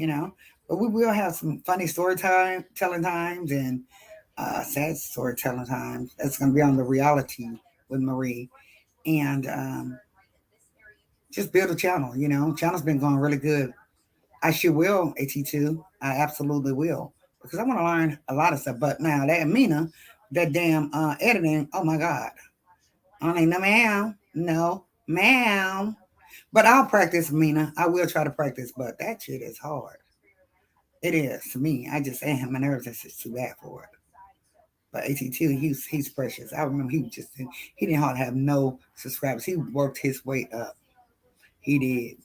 But we will have some funny telling times and sad storytelling times. That's going to be on the reality with Marie. And just build a channel. Channel's been going really good. I sure will, AT2. I absolutely will. Because I want to learn a lot of stuff. But now that Mina, that damn editing, oh my God. I ain't no ma'am. No, ma'am. But I'll practice, Mina. I will try to practice, but that shit is hard. It is to me. I just am. My nerves are just too bad for it. But AT2, he's precious. I remember he didn't hardly have no subscribers. He worked his way up. He did.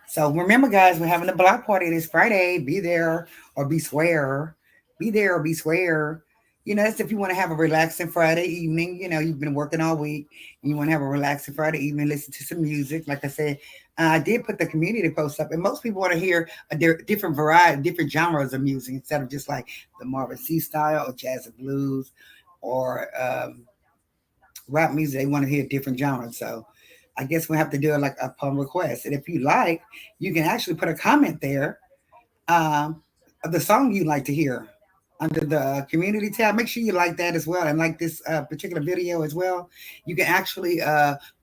So remember, guys, we're having a block party this Friday. Be there or be square. Be there or be square. That's if you want to have a relaxing Friday evening. You've been working all week. And you want to have a relaxing Friday evening, listen to some music. Like I said, I did put the community post up, and most people want to hear a different variety, different genres of music instead of just like the Marvin C style or jazz and blues or rap music. They want to hear different genres. So I guess we have to do it like upon request. And if you like, you can actually put a comment there of the song you'd like to hear under the community tab. Make sure you like that as well. And like this particular video as well, you can actually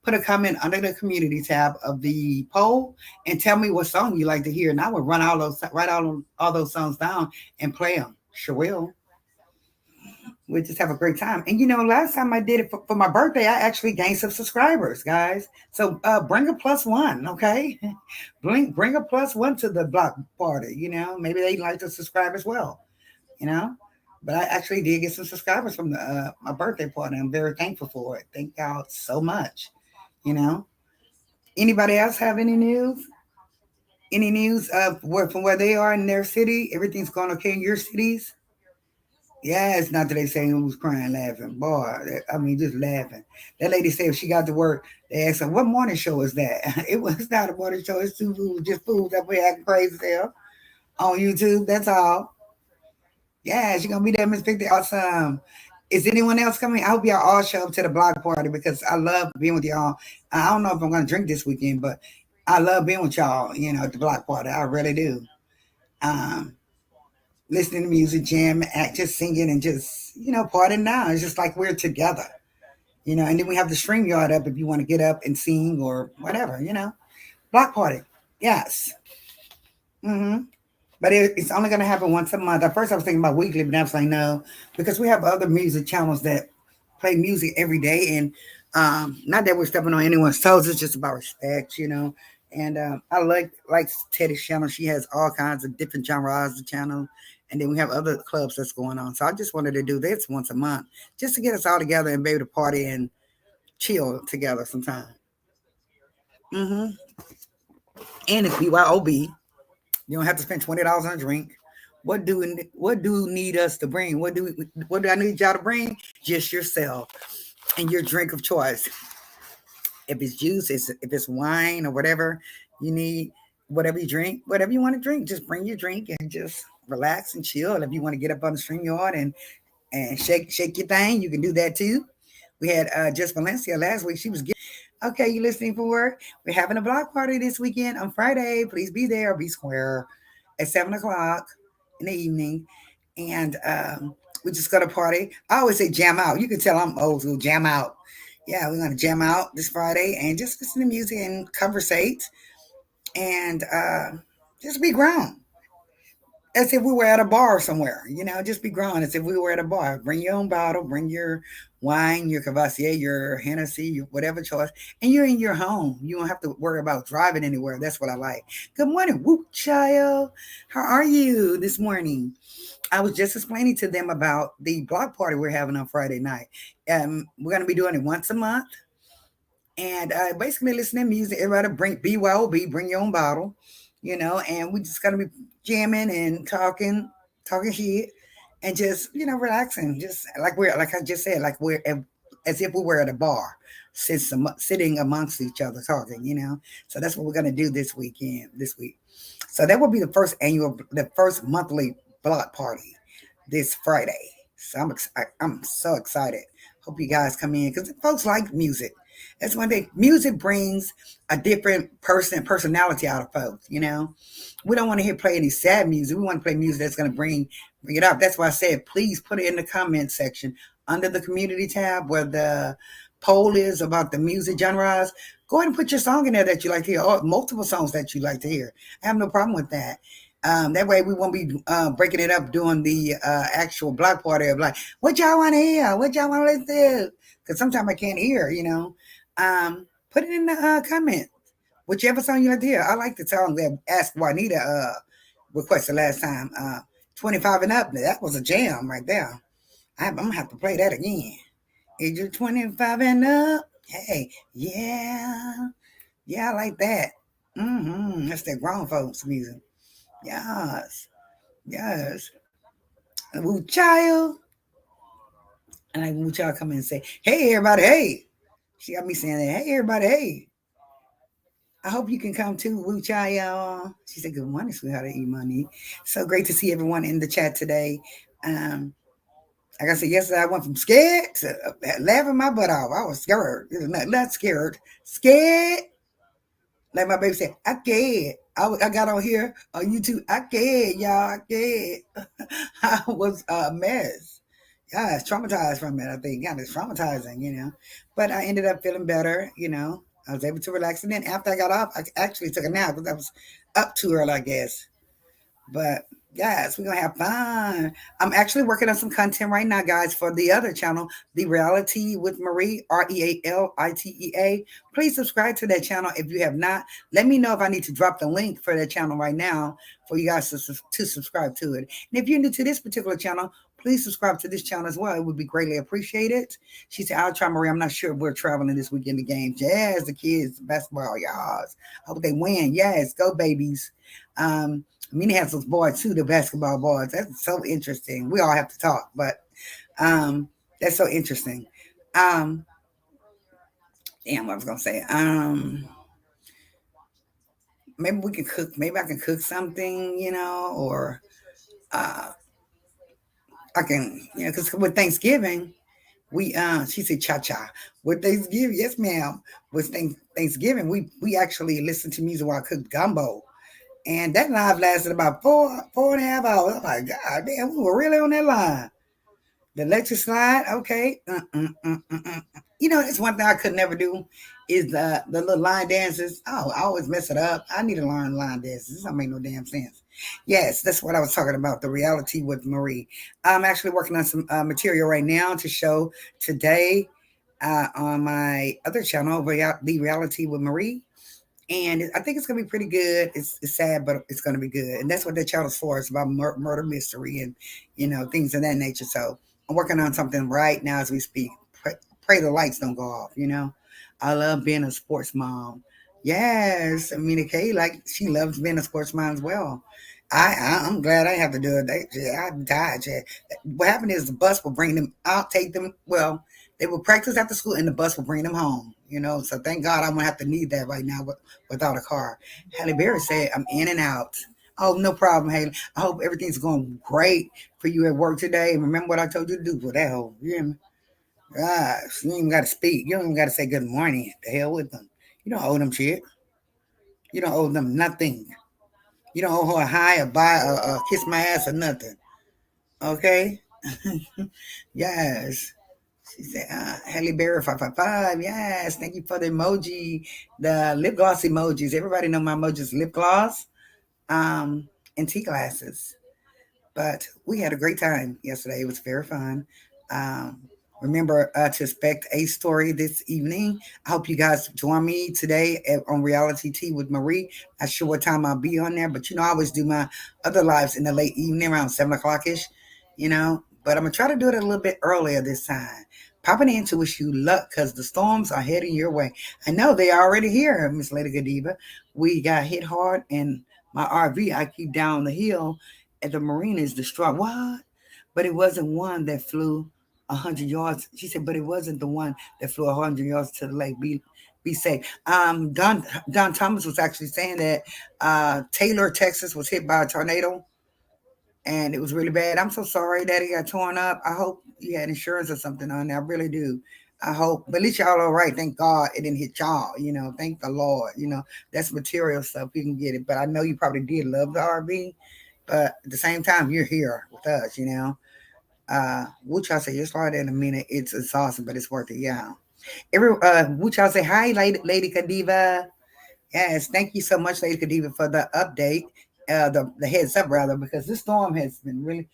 put a comment under the community tab of the poll and tell me what song you like to hear. And I will write all those songs down and play them. Sure will. We just have a great time. And last time I did it for my birthday, I actually gained some subscribers, guys. So bring a plus one, okay? Bring a plus one to the block party. Maybe they like to subscribe as well. you know. But I actually did get some subscribers from my birthday party. I'm very thankful for it. Thank y'all so much. You know. Anybody else have any news? Any news of from where they are in their city? Everything's going okay in your cities? Yeah, it's not that they saying who's crying, laughing. Boy, I mean, just laughing. That lady said if she got to work, they asked her, what morning show is that? It was not a morning show. It's two fools, just fools up here acting crazy there on YouTube. That's all. Yeah, she going to be there, Miss Victor. Awesome. Is anyone else coming? I hope y'all all show up to the block party because I love being with y'all. I don't know if I'm going to drink this weekend, but I love being with y'all, at the block party. I really do. Um, Listening to music, jam, act, just singing and just, partying now. It's just like we're together, and then we have the stream yard up if you want to get up and sing or whatever. Block party. Yes. Mm-hmm. But it's only going to happen once a month. At first, I was thinking about weekly, but I was like, no, because we have other music channels that play music every day. And not that we're stepping on anyone's toes. It's just about respect. And I like Teddy's channel. She has all kinds of different genres of channel. And then we have other clubs that's going on. So I just wanted to do this once a month just to get us all together and be able to party and chill together sometime. Mm-hmm. And it's BYOB. You don't have to spend $20 on a drink. What do need us to bring? What do I need y'all to bring? Just yourself and your drink of choice. If it's juice, if it's wine or whatever you need, whatever you drink, whatever you want to drink, just bring your drink and just relax and chill. If you want to get up on the stream yard and shake your thing, you can do that too. We had just Valencia last week. She was okay. You listening for work? We're having a block party this weekend on Friday. Please be there. Be square at 7 o'clock in the evening, and we just got to party. I always say jam out. You can tell I'm old school. Jam out. Yeah, we're gonna jam out this Friday and just listen to music and conversate and just be grown as if we were at a bar somewhere, just be grown as if we were at a bar. Bring your own bottle, bring your wine, your Cavassier, your Hennessy, your whatever choice, and you're in your home. You don't have to worry about driving anywhere. That's what I like. Good morning, Whoop Child. How are you this morning? I was just explaining to them about the block party we're having on Friday night. We're going to be doing it once a month and basically listen to music. Everybody bring BYOB, bring your own bottle, and we just gotta be jamming and talking shit, and just relaxing, just like I just said, like as if we were at a bar, sitting amongst each other talking, So that's what we're gonna do this weekend, this week. So that will be the first monthly block party this Friday. So I'm so excited. Hope you guys come in because folks like music. That's one thing. Music brings a different personality out of folks. We don't want to hear play any sad music. We want to play music that's going to bring it up. That's why I said please put it in the comment section under the community tab where the poll is about the music genres. Go ahead and put your song in there that you like to hear, or multiple songs that you like to hear. I have no problem with that. That way we won't be breaking it up during the actual block party of like, what y'all want to hear? What y'all want to listen to? Because sometimes I can't hear, put it in the comment. Whichever song you like to hear. I like the song that Ask Juanita requested last time. 25 and up. That was a jam right there. I'm going to have to play that again. Is you 25 and up? Hey, yeah. Yeah, I like that. That's that grown folks music. Yes. Yes. Woo child. And I woo child come in and say, hey, everybody, hey. She got me saying that. Hey, everybody, hey. I hope you can come too, Woo child, y'all. She said, good morning, sweetheart, E-Money. So great to see everyone in the chat today. Like I said yesterday, I went from scared to laughing my butt off. I was scared. Not scared. Scared. Like my baby said, I scared. I got on here on YouTube. I scared, y'all. I scared. I was a mess. Yeah, it's traumatized from it, I think. Yeah, it's traumatizing. But I ended up feeling better. I was able to relax. And then after I got off, I actually took a nap because I was up too early, I guess. But yes, we're going to have fun. I'm actually working on some content right now, guys, for the other channel, The Reality with Marie, REALITEA. Please subscribe to that channel if you have not. Let me know if I need to drop the link for that channel right now for you guys to subscribe to it. And if you're new to this particular channel, please subscribe to this channel as well. It would be greatly appreciated. She said, I'll try, Marie. I'm not sure if we're traveling this weekend to games. Yes, the kids, basketball, y'all. I hope they win. Yes, go babies. Mina has those boys too, the basketball boys. That's so interesting. We all have to talk, but that's so interesting. Damn, what I was gonna say. Maybe we can cook. Maybe I can cook something, or I can, because with Thanksgiving, she said cha cha. With Thanksgiving, yes, ma'am. With Thanksgiving, we actually listened to music while I cooked gumbo. And that live lasted about 4.5 hours. I'm like, God damn, we were really on that line. The electric slide, okay. It's one thing I could never do is the little line dances. Oh, I always mess it up. I need to learn line dances. This don't make no damn sense. Yes, that's what I was talking about, the reality with Marie. I'm actually working on some material right now to show today on my other channel, The Reality with Marie. And I think it's going to be pretty good. It's sad, but it's going to be good. And that's what that channel's for. It's about murder mystery and, things of that nature. So I'm working on something right now as we speak. Pray the lights don't go off, I love being a sports mom. Yes, Amina Kay, like she loves being a sports mom as well. I'm glad I have to do it. I died. What happened is the bus will bring them out, take them. Well, they will practice after school, and the bus will bring them home. So thank God I won't have to need that right now without a car. Halle Berry said, I'm in and out. Oh, no problem, Haley. I hope everything's going great for you at work today. And remember what I told you to do for that whole. You hear me? Gosh, you ain't even got to speak. You don't even got to say good morning. The hell with them. You don't owe them shit. You don't owe them nothing. You don't owe her a hi, a bye, a kiss my ass, or nothing. Okay? Yes. She said, Halle Berry 555. Yes. Thank you for the emoji, the lip gloss emojis. Everybody know my emojis lip gloss um, and tea glasses. But we had a great time yesterday. It was very fun. Um, remember to expect a story this evening. I hope you guys join me today on Reality Tea with Marie. Not sure what time I'll be on there, but I always do my other lives in the late evening around 7 o'clock ish, But I'm going to try to do it a little bit earlier this time. Popping in to wish you luck because the storms are heading your way. I know they are already here, Miss Lady Godiva. We got hit hard, and my RV, I keep down the hill at the marina is distraught. What? But it wasn't one that flew 100 yards. She said, but it wasn't the one that flew 100 yards to the lake. Be safe. Don Thomas was actually saying that Taylor, Texas, was hit by a tornado, and it was really bad. I'm so sorry that it got torn up. I hope you had insurance or something on there. I really do. I hope, but at least y'all all right. Thank God it didn't hit y'all. Thank the Lord. That's material stuff. You can get it, but I know you probably did love the RV. But at the same time, you're here with us. Wuchao say you'll start in a minute. It's awesome, but it's worth it. Yeah. Wuchao say hi, Lady Kadiva. Yes, thank you so much, Lady Kadiva, for the update. The heads up rather, because this storm has been really.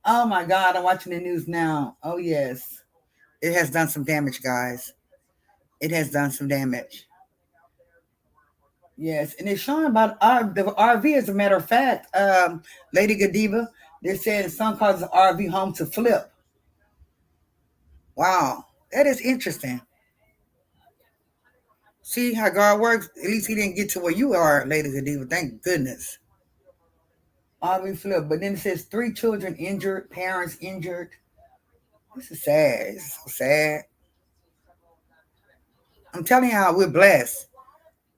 Oh my God, I'm watching the news now. Oh yes, it has done some damage, guys. It has done some damage. Yes, and it's showing about the RV. As a matter of fact, Lady Godiva, they're saying some causes RV home to flip. Wow, that is interesting. See how God works? At least he didn't get to where you are, Lady Godiva. Thank goodness. RV flip. But then it says 3 children injured, parents injured. This is sad. This is so sad. I'm telling y'all, we're blessed.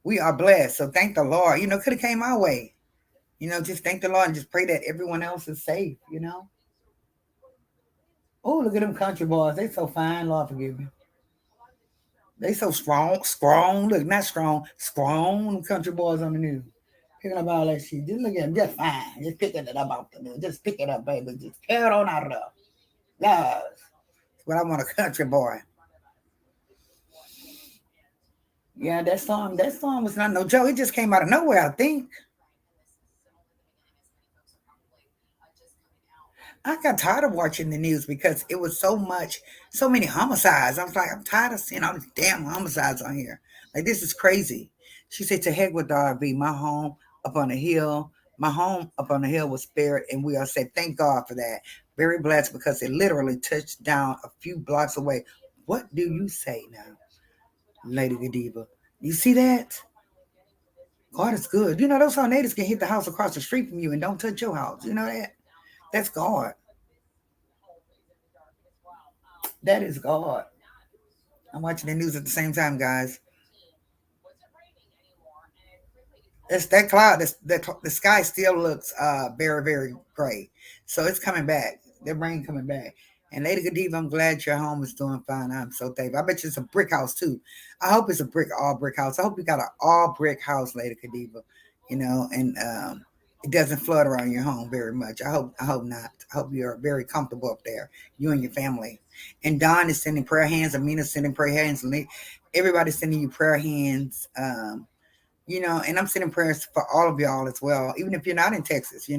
We are blessed. So thank the Lord. Could have came our way. Just thank the Lord and just pray that everyone else is safe. Oh, look at them country boys. They so fine. Lord forgive me. They so strong. Look, not strong, strong. Them country boys on the news. Picking up all that shit. Just look at them. Just fine. Just picking it up out the news. Just pick it up, baby. Just tear it on out of there. Yes. That's what I want a country boy. Yeah, that song was not no joke. It just came out of nowhere, I think. I got tired of watching the news because it was so many homicides. I was like, I'm tired of seeing all these damn homicides on here. Like, this is crazy. She said, to heck with the RV. My home up on the hill. My home up on the hill was spared, and we all said, thank God for that. Very blessed because it literally touched down a few blocks away. What do you say now, Lady Godiva? You see that? God is good. Those tornadoes can hit the house across the street from you and don't touch your house. You know that? That's God. That is God. I'm watching the news at the same time, guys. It's that cloud. The sky still looks very very gray, so it's coming back. The rain coming back. And Lady Godiva, I'm glad your home is doing fine. I'm so thankful. I bet you it's a brick house too. I hope it's a all brick house. I hope you got an all brick house, Lady Godiva. And it doesn't flood around your home very much. I hope not. I hope you're very comfortable up there, you and your family. And Don is sending prayer hands. Amina's sending prayer hands. Everybody's sending you prayer hands. And I'm sending prayers for all of y'all as well, even if you're not in Texas.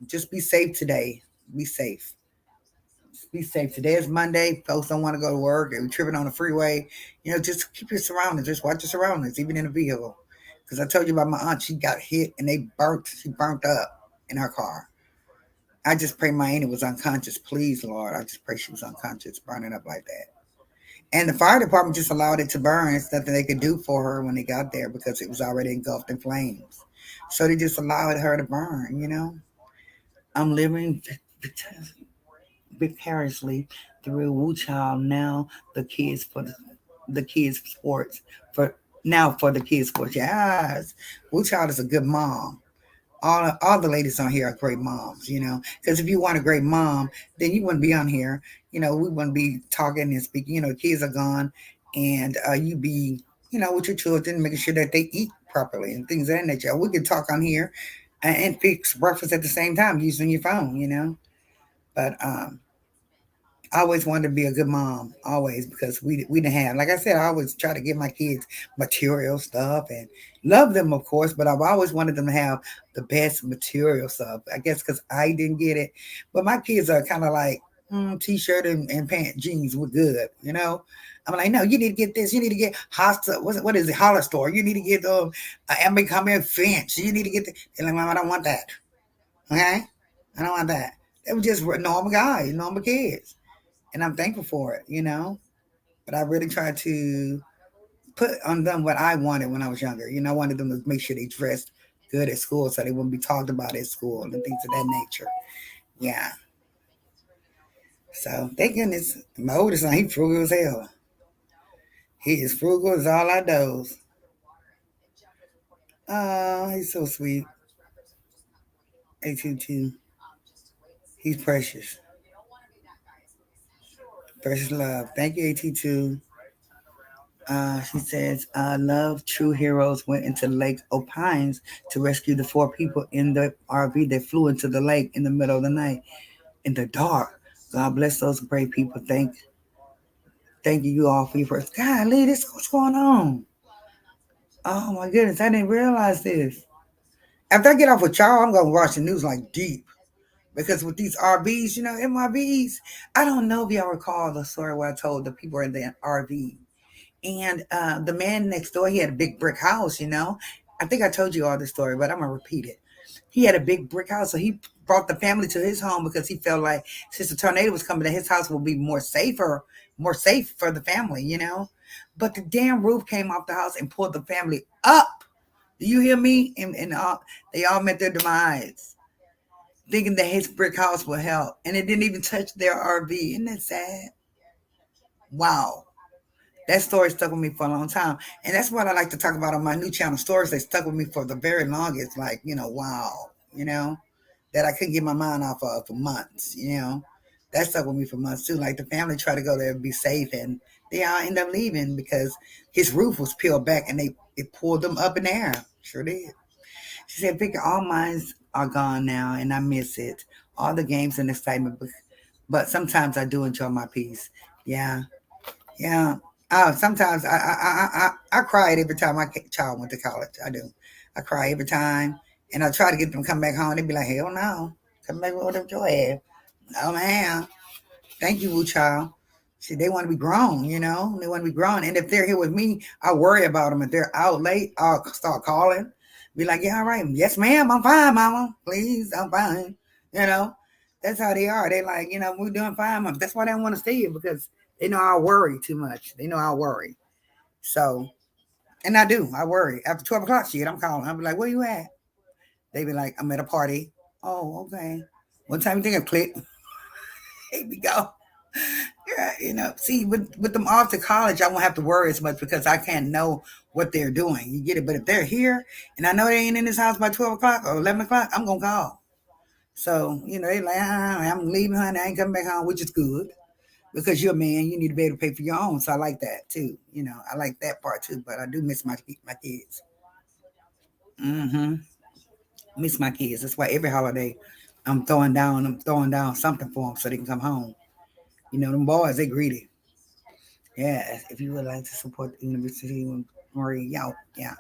Just be safe today. Be safe. Be safe. Today is Monday. Folks don't want to go to work. They're tripping on the freeway. Just keep your surroundings. Just watch your surroundings, even in a vehicle. Because I told you about my aunt. She got hit and she burnt up in her car. I just pray my auntie was unconscious. Please, Lord. I just pray she was unconscious, burning up like that. And the fire department just allowed it to burn. It's nothing they could do for her when they got there because it was already engulfed in flames. So they just allowed her to burn. I'm living vicariously through Wu Child now. The kids sports for now for the kids sports. Yes, Wu Child is a good mom. all the ladies on here are great moms, because if you want a great mom, then you wouldn't be on here. We wouldn't be talking and speaking. Kids are gone, and you be, with your children, making sure that they eat properly and things of that nature. We could talk on here and fix breakfast at the same time using your phone. But I always wanted to be a good mom, always, because we didn't have, like I said, I always try to give my kids material stuff and love them, of course, but I've always wanted them to have the best material stuff. I guess because I didn't get it, but my kids are kind of like t-shirt and pant jeans were good. I'm like, no, you need to get this. You need to get Hosta. What is it? Hollar store. You need to get Abercrombie Finch. You need to get the. And I'm like, I don't want that. Okay, I don't want that. They were just normal guys, normal kids, and I'm thankful for it. But I really tried to put on them what I wanted when I was younger. I wanted them to make sure they dressed good at school so they wouldn't be talked about at school and things of that nature. Yeah. So thank goodness my oldest son, he frugal as hell. He is frugal as all I knows. Oh, he's so sweet. 822. He's precious. Precious love. Thank you, 822. She says, love true heroes went into Lake Opines to rescue the 4 people in the RV that flew into the lake in the middle of the night in the dark. God bless those brave people. Thank you all for your first. Golly, this what's going on. Oh my goodness, I didn't realize this. After I get off with y'all, I'm gonna watch the news like deep. Because with these RVs, MRVs, I don't know if y'all recall the story where I told the people in the RV. And the man next door, he had a big brick house. I think I told you all this story, but I'm gonna repeat it. He had a big brick house, so he brought the family to his home because he felt like since the tornado was coming, that his house would be more safe for the family. But the damn roof came off the house and pulled the family up. Do you hear me? And they all met their demise, thinking that his brick house would help, and it didn't even touch their RV. Isn't that sad? Wow. That story stuck with me for a long time. And that's what I like to talk about on my new channel, stories that stuck with me for the very longest. Like, wow, that I couldn't get my mind off of for months. That stuck with me for months too. Like the family tried to go there and be safe, and they all end up leaving because his roof was peeled back and it pulled them up in the air. Sure did. She said, Victor, all mines are gone now and I miss it. All the games and excitement, but sometimes I do enjoy my peace. Yeah. Yeah. Sometimes I cried every time my child went to college. I do. I cry every time, and I try to get them to come back home. They be like, hell no, come back with them joy. Oh man, thank you, Wu Child. See, they want to be grown. They want to be grown, and if they're here with me, I worry about them. If they're out late, I'll start calling. Be like, yeah, all right, yes, ma'am, I'm fine, mama. Please, I'm fine. You know, that's how they are. They like, we're doing fine, mom. That's why they don't want to stay here because they know I'll worry too much. They know I'll worry. So, and I do. I worry. After 12 o'clock shit, I'm calling. I'll be like, where you at? They be like, I'm at a party. Oh, okay. What time you think I click? Here we go. Yeah, see, with them off to college, I won't have to worry as much because I can't know what they're doing. You get it? But if they're here and I know they ain't in this house by 12 o'clock or 11 o'clock, I'm going to call. So, they like, I'm leaving, honey. I ain't coming back home, which is good. Because you're a man, you need to be able to pay for your own. So I like that too. I like that part too. But I do miss my kids. Mm-hmm. Miss my kids. That's why every holiday I'm throwing down something for them so they can come home. Them boys, they greedy. Yeah. If you would like to support the University of Marie, yeah.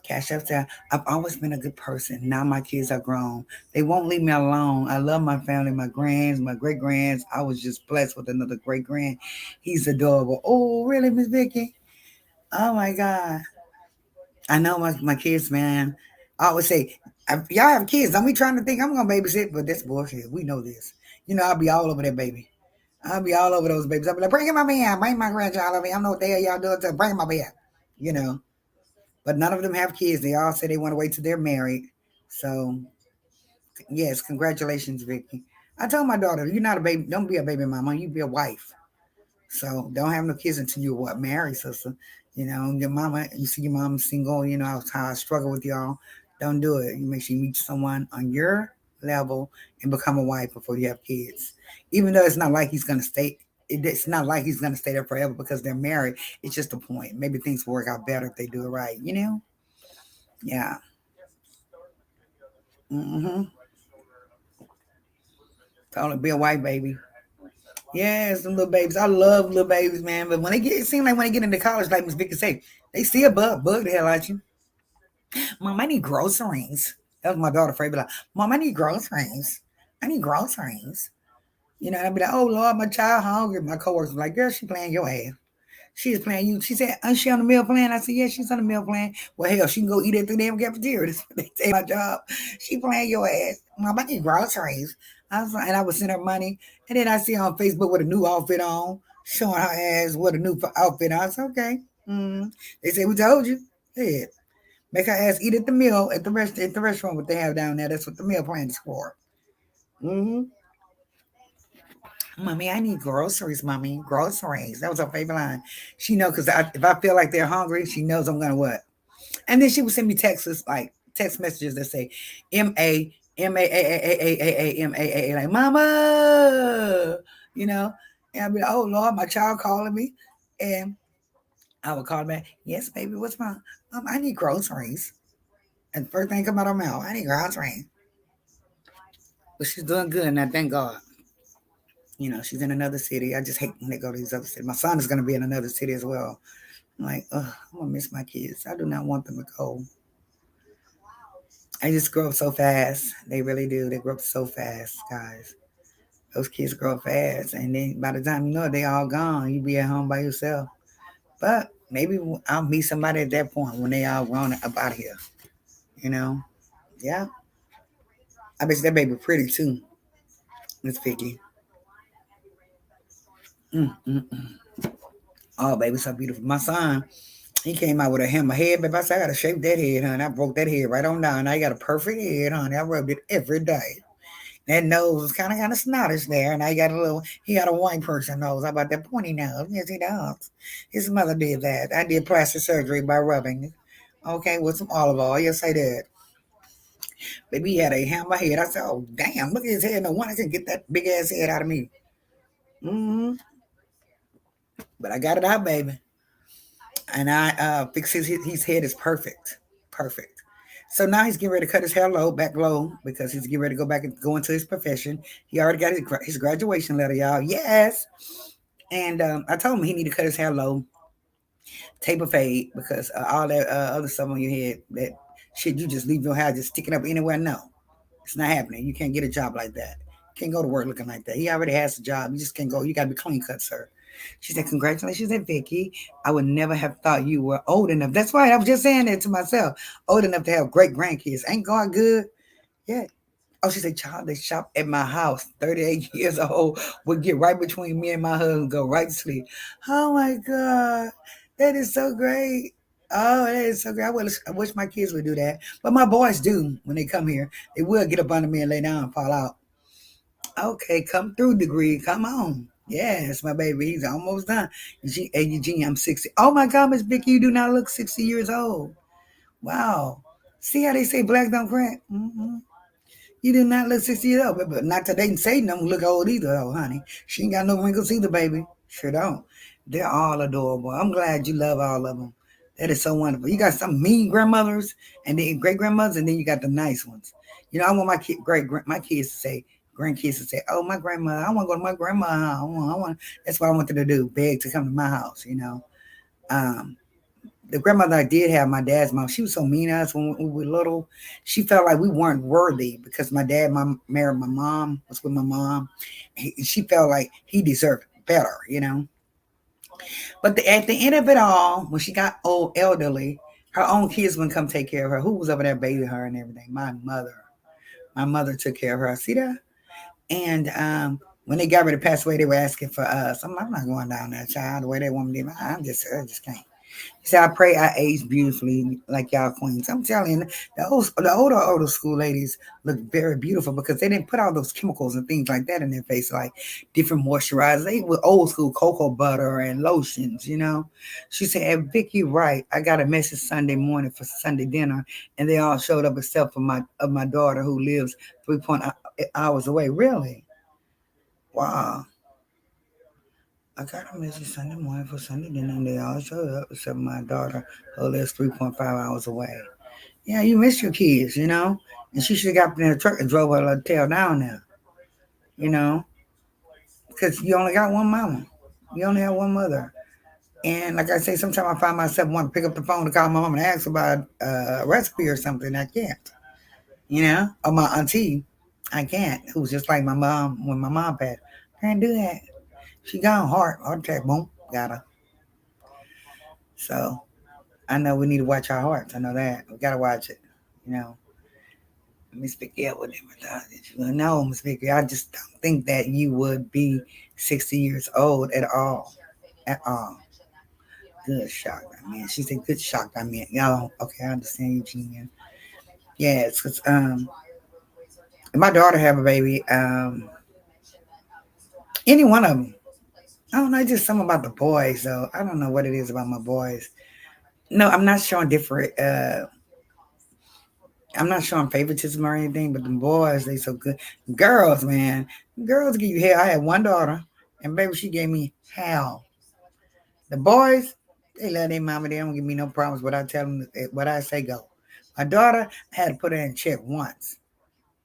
Cash up there. I've always been a good person. Now my kids are grown. They won't leave me alone. I love my family, my grands, my great grands. I was just blessed with another great grand. He's adorable. Oh, really, Miss Vicky? Oh my God. I know my kids, man. I always say, y'all have kids. Don't be trying to think I'm gonna babysit, but that's bullshit. We know this. I'll be all over that baby. I'll be all over those babies. I'll be like, bring him my man, bring my grandchild over here. I don't know what the hell y'all doing. So bring him my bed. You know. But none of them have kids. They all say they want to wait till they're married. So, yes, congratulations, Vicky. I told my daughter, you're not a baby. Don't be a baby mama. You be a wife. So don't have no kids until you're married, sister. Your mama, you see your mom single. How I struggle with y'all. Don't do it. You make sure you meet someone on your level and become a wife before you have kids. Even though it's not like he's gonna stay. It's not like he's gonna stay there forever because they're married. It's just a point. Maybe things will work out better if they do it right. You know? Yeah. Mm-hmm. Call it be a white baby. Yes, them little babies. I love little babies, man. But when they get, it seems like when they get into college, like Miss Vicky say, they see a bug the hell out you. Mom, I need groceries. That was my daughter afraid to be like, Mom, I need groceries. I need groceries. You know, and I'd be like, oh Lord, my child hungry. My coworkers were like, girl, she playing your ass. She is playing you. She said, is she on the meal plan? I said, yeah, she's on the meal plan. Well, hell, she can go eat at the damn cafeteria. That's what they take my job. She playing your ass. Mom, I need groceries. I was like, and I would send her money. And then I see her on Facebook with a new outfit on, showing her ass with a new outfit on. I said, okay. Mm. They say, we told you. Yeah. Make her ass eat at the meal at the restaurant what they have down there. That's what the meal plan is for. Mm-hmm. Mommy, I need groceries, mommy. Groceries. That was her favorite line. She know because if I feel like they're hungry, she knows I'm gonna what. And then she would send me texts like text messages that say M-A-M-A-A-A-A-A-A-M-A-A like mama, you know. And I'd be like, oh Lord, my child calling me. And I would call back, yes, baby, what's wrong? I need groceries. And first thing come out of her mouth, I need groceries. But she's doing good, and I thank God. You know, she's in another city. I just hate when they go to these other cities. My son is going to be in another city as well. I'm like, ugh, I'm going to miss my kids. I do not want them to go. I just grow up so fast. They really do. They grow up so fast, guys. Those kids grow up fast. And then by the time you know it, they all gone. You be at home by yourself. But maybe I'll meet somebody at that point when they all grown up out here. You know? Yeah. I bet you that baby pretty too, Miss Vicky. Mm-mm-mm. Oh, baby, so beautiful. My son, he came out with a hammer head, baby. I said, I gotta shape that head, honey. I broke that head right on down. Now you got a perfect head, honey. I rubbed it every day. That nose was kind of snottish there, and I got a little. He got a white person nose. How about that pointy nose? Yes, he does. His mother did that. I did plastic surgery by rubbing. Okay, with some olive oil. Yes, I did. Baby, he had a hammer head. I said, oh damn, look at his head. No one can get that big ass head out of me. Hmm. But I got it out, baby. And I fixed his head is perfect, perfect. So now he's getting ready to cut his hair low, back low, because he's getting ready to go back and go into his profession. He already got his graduation letter, y'all. Yes, and I told him he need to cut his hair low, taper fade, because all that other stuff on your head, that shit you just leave your hair just sticking up anywhere. No, it's not happening. You can't get a job like that. You can't go to work looking like that. He already has a job. You just can't go. You got to be clean cut, sir. She said, congratulations, Vicky. I would never have thought you were old enough. That's right. I was just saying that to myself. Old enough to have great grandkids. Ain't God good? Yeah. Oh, she said, child, they shop at my house. 38 years old. Would get right between me and my husband, go right to sleep. Oh my God. That is so great. Oh, that is so great. I wish my kids would do that. But my boys do when they come here. They will get up under me and lay down and fall out. Okay, come through, degree. Come on. Yes, my baby. He's almost done. Hey, Eugenia, I'm 60. Oh my God, Miss Vicky, you do not look 60 years old. Wow. See how they say black don't crack? Mm-hmm. You do not look 60 years old, but not today. Satan don't look old either, though, honey. She ain't got no wrinkles either, baby. Sure don't. They're all adorable. I'm glad you love all of them. That is so wonderful. You got some mean grandmothers and then great grandmothers, and then you got the nice ones. You know, I want my kids to say, grandkids to say, "Oh, my grandmother, I want to go to my grandma's house. I want." That's what I want them to do. Beg to come to my house. You know. Um, the grandmother I did have, my dad's mom, she was so mean to us when we were little. She felt like we weren't worthy because my dad married my mom, was with my mom. She felt like he deserved better, you know. But at the end of it all, when she got old, elderly, her own kids wouldn't come take care of her. Who was over there bathing her and everything? My mother. My mother took care of her. See that? And when they got ready to pass away, they were asking for us. I'm not going down there, child, the way they want me to. I just can't. See, I pray I age beautifully like y'all queens. I'm telling you, the older school ladies look very beautiful because they didn't put all those chemicals and things like that in their face, like different moisturizers. They were old school cocoa butter and lotions, you know. She said, hey, Vicky, right. I got a message Sunday morning for Sunday dinner, and they all showed up except for my daughter who lives 3 hours away. Really? Wow. I got a message Sunday morning for Sunday dinner, and they all showed up except my daughter, who lives 3.5 hours away. Yeah, you miss your kids, you know? And she should have got in the truck and drove her little tail down there, you know? Because you only got one mama. You only have one mother. And like I say, sometimes I find myself wanting to pick up the phone to call my mom and ask about a recipe or something. I can't, you know? Or my auntie, I can't, who's just like my mom when my mom passed. Can't do that. She gone, heart attack, boom, got her. So I know we need to watch our hearts. I know that. We got to watch it, you know? Miss Vicky, I would never thought that you would know, Miss Vicky. I just don't think that you would be 60 years old at all. At all. Good shock, I mean. She said good shock, I mean. Y'all, okay, I understand Eugenia. Yes, because my daughter have a baby. Any one of them. I don't know, just something about the boys, though. I don't know what it is about my boys. No, I'm not showing different. I'm not showing favoritism or anything, but the boys, they so good. Girls, man, girls give you hell. I had one daughter, and baby, she gave me hell. The boys, they love their mama. They don't give me no problems. What I tell them, what I say, go. My daughter, I had to put her in check once.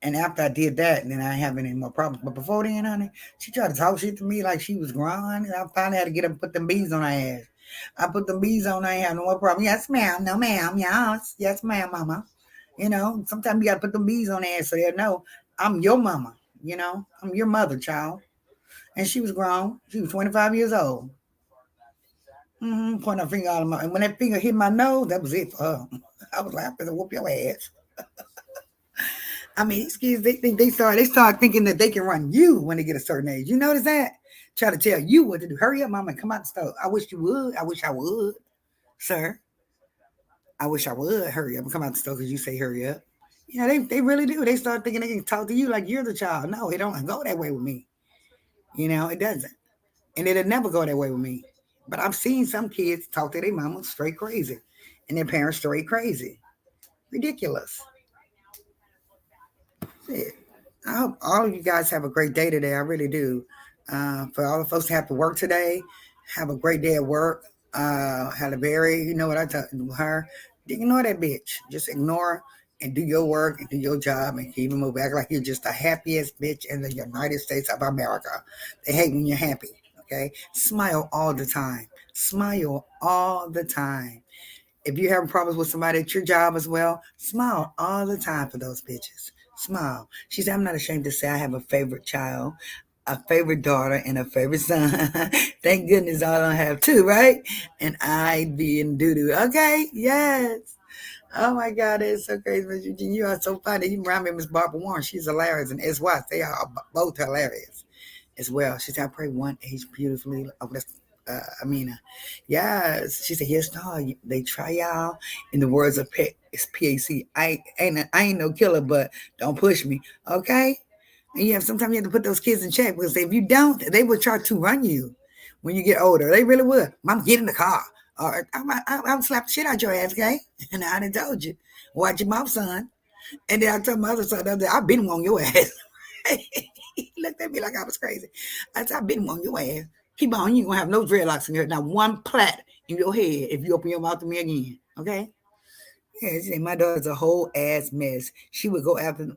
And after I did that, then I ain't having any more problems. But before then, honey, she tried to talk shit to me like she was grown. And I finally had to get her put them bees on her ass. I put them bees on her, I ain't have no more problem. Yes, ma'am. No, ma'am. Yes. Yes, ma'am, mama. You know, sometimes you got to put them bees on their ass so they'll know I'm your mama. You know, I'm your mother, child. And she was grown. She was 25 years old. Pointing her finger out of my, and when that finger hit my nose, that was it for her. I was like, I'm gonna whoop your ass. I mean, these kids, they start thinking that they can run you when they get a certain age. You notice that? Try to tell you what to do. Hurry up, mama, come out the store. I wish you would. I wish I would, sir. I wish I would hurry up and come out the store because you say hurry up. You know, they really do. They start thinking they can talk to you like you're the child. No, it don't go that way with me. You know, it doesn't. And it'll never go that way with me. But I've seen some kids talk to their mama straight crazy and their parents straight crazy. Ridiculous. Shit. I hope all of you guys have a great day today. I really do. For all the folks that have to work today, have a great day at work. Halle Berry, you know what I tell her? Ignore that bitch. Just ignore her and do your work and do your job and keep it moving. Act like you're just the happiest bitch in the United States of America. They hate when you're happy. Okay? Smile all the time. Smile all the time. If you're having problems with somebody at your job as well, smile all the time for those bitches. Smile. She said, I'm not ashamed to say I have a favorite child, a favorite daughter, and a favorite son. Thank goodness I don't have two, right? And I be in doo-doo. Okay? Yes. Oh my God, it's so crazy, Miss Eugene. You are so funny. You remind me of Miss Barbara Warren. She's hilarious. And as wife, they are both hilarious as well. She said, I pray one age beautifully. Oh, that's Amina. Yes. She said, yes, no, they try y'all. In the words of it's PAC. I ain't no killer, but don't push me. Okay? And yeah, sometimes you have to put those kids in check because if you don't, they will try to run you when you get older. They really would. Mom, get in the car. Or I'm slap the shit out your ass, okay? And I done told you. Watch your mouth, son. And then I told my other son the other day, I've been on your ass. He looked at me like I was crazy. I said, I've been on your ass. Keep on, you ain't gonna have no dreadlocks in your head. Not one plait in your head if you open your mouth to me again. Okay? Yeah, she said, my daughter's a whole ass mess. She would go after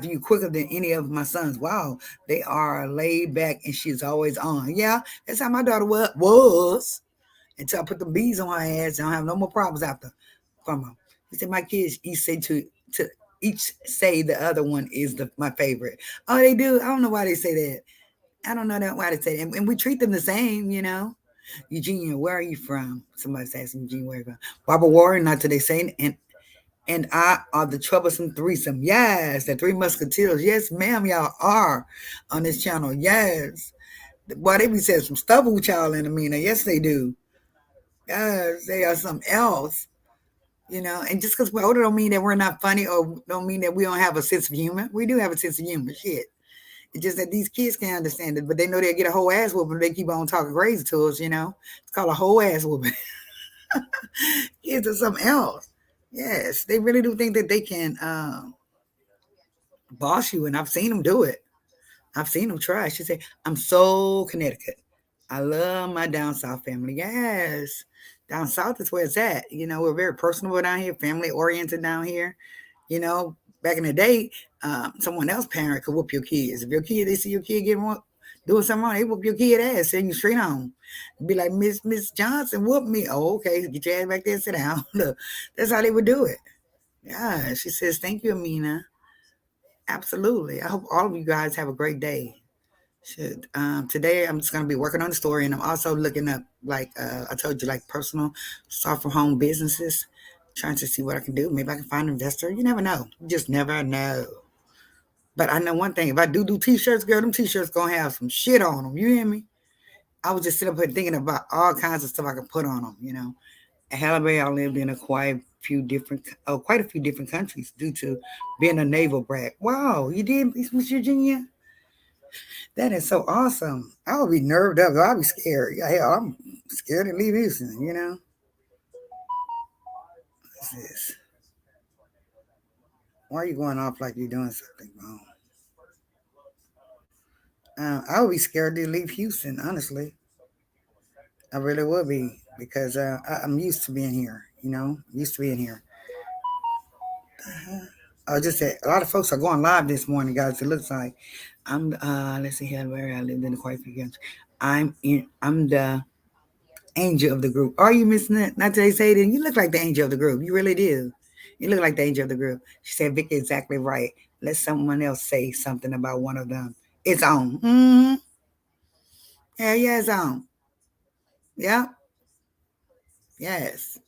you quicker than any of my sons. Wow, they are laid back and she's always on. Yeah, that's how my daughter was. Until I put the bees on her ass and I don't have no more problems after from her. He said, my kids each say to each say the other one is my favorite. Oh, they do? I don't know why they say that. I don't know why they say that. And we treat them the same, you know. Eugenia, where are you from? Somebody's asking Eugenia where are you from. Barbara Warren, not today saying, and I are the troublesome threesome. Yes, the three musketeers. Yes, ma'am, y'all are on this channel. Yes. Boy, they be saying some stuff with y'all in a minute. Yes, they do. They are something else. And just because we're older don't mean that we're not funny or don't mean that we don't have a sense of humor. We do have a sense of humor, shit. It's just that these kids can't understand it, but they know they'll get a whole ass whooping if they keep on talking crazy to us. It's called a whole ass whooping. Kids are something else. Yes, they really do think that they can boss you, and I've seen them do it. I've seen them try. She said, I'm so Connecticut. I love my down south family. Yes. Down south is where it's at. We're very personable down here, family oriented down here. You know, Back in the day, someone else parent could whoop your kids. If your kid, they see your kid doing something wrong, they whoop your kid ass, send you straight home. Be like, Miss Johnson whoop me. Oh, okay, get your ass back there, sit down. Look, that's how they would do it. Yeah, she says, thank you, Amina. Absolutely. I hope all of you guys have a great day. Today I'm just going to be working on the story, and I'm also looking up, like I told you, like personal start from home businesses, trying to see what I can do. Maybe I can find an investor. You never know. You just never know. But I know one thing: if I do t-shirts, girl, them t-shirts gonna have some shit on them. You hear me? I was just sitting up here thinking about all kinds of stuff I could put on them. At Halle I lived in quite a few different countries due to being a naval brat. Wow, you did, Miss Virginia? That is so awesome. I would be nerved up. I'd be scared. Yeah, hell, I'm scared to leave Houston. What's this? Why are you going off like you're doing something wrong? I would be scared to leave Houston, honestly. I really would be because I'm used to being here, used to being here. I just said a lot of folks are going live this morning, guys. It looks like let's see here where I lived in quite a few years. I'm the angel of the group. Are you missing it? Not today, Sadie. You look like the angel of the group. You really do. You look like the angel of the group. She said, Vicky, exactly right. Let someone else say something about one of them. It's on. Mm-hmm. Yeah, it's on. Yeah, yes.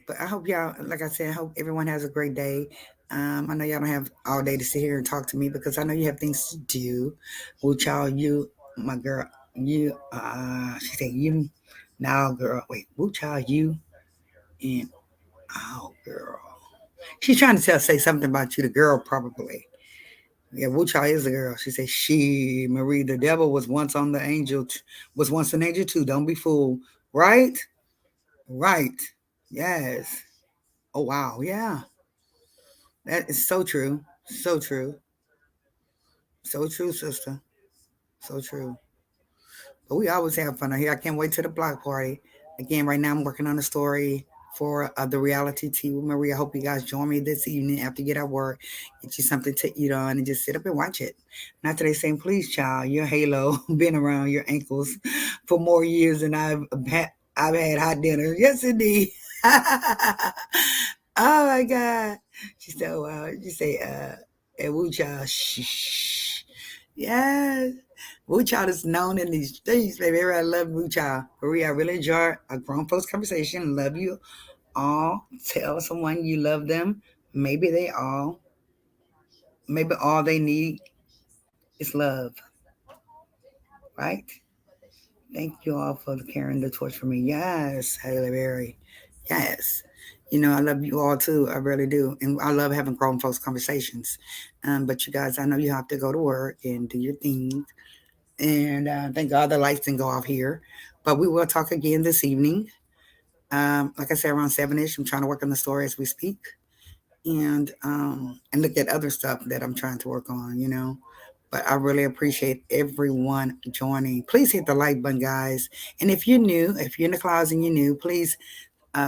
But I hope y'all, like I said, I hope everyone has a great day. I know y'all don't have all day to sit here and talk to me because I know you have things to do. Well, child, my girl, she said, you, now, girl, wait, well, child, you, and, oh, girl. She's trying to say something about you, the girl, probably. Yeah, Wuchai is the girl. She said, she, Marie, the devil was once on the angel, was once an angel too. Don't be fooled. Right? Right. Yes. Oh, wow. Yeah. That is so true. So true. So true, sister. So true. But we always have fun out here. I can't wait to the block party. Again, right now I'm working on a story for the reality tea with Marie. I hope you guys join me this evening after you get out work. Get you something to eat on and just sit up and watch it. Not today saying, please, child, your halo been around your ankles for more years than I've had hot dinner. Yes, indeed. Oh my God. She said, oh, wow. You say, Woo Child, shh. Yes. Woo Child is known in these streets, baby. I love Woo Child. Maria, I really enjoy a grown folks conversation. Love you all. Tell someone you love them. Maybe maybe all they need is love, right? Thank you all for carrying the torch for me. Yes, Haley Berry. Yes. I love you all too. I really do. And I love having grown folks conversations. But you guys, I know you have to go to work and do your things. And thank God the lights didn't go off here. But we will talk again this evening. Like I said, around 7-ish. I'm trying to work on the story as we speak. And look at other stuff that I'm trying to work on. But I really appreciate everyone joining. Please hit the like button, guys. And if you're new, if you're in the closet and you're new, please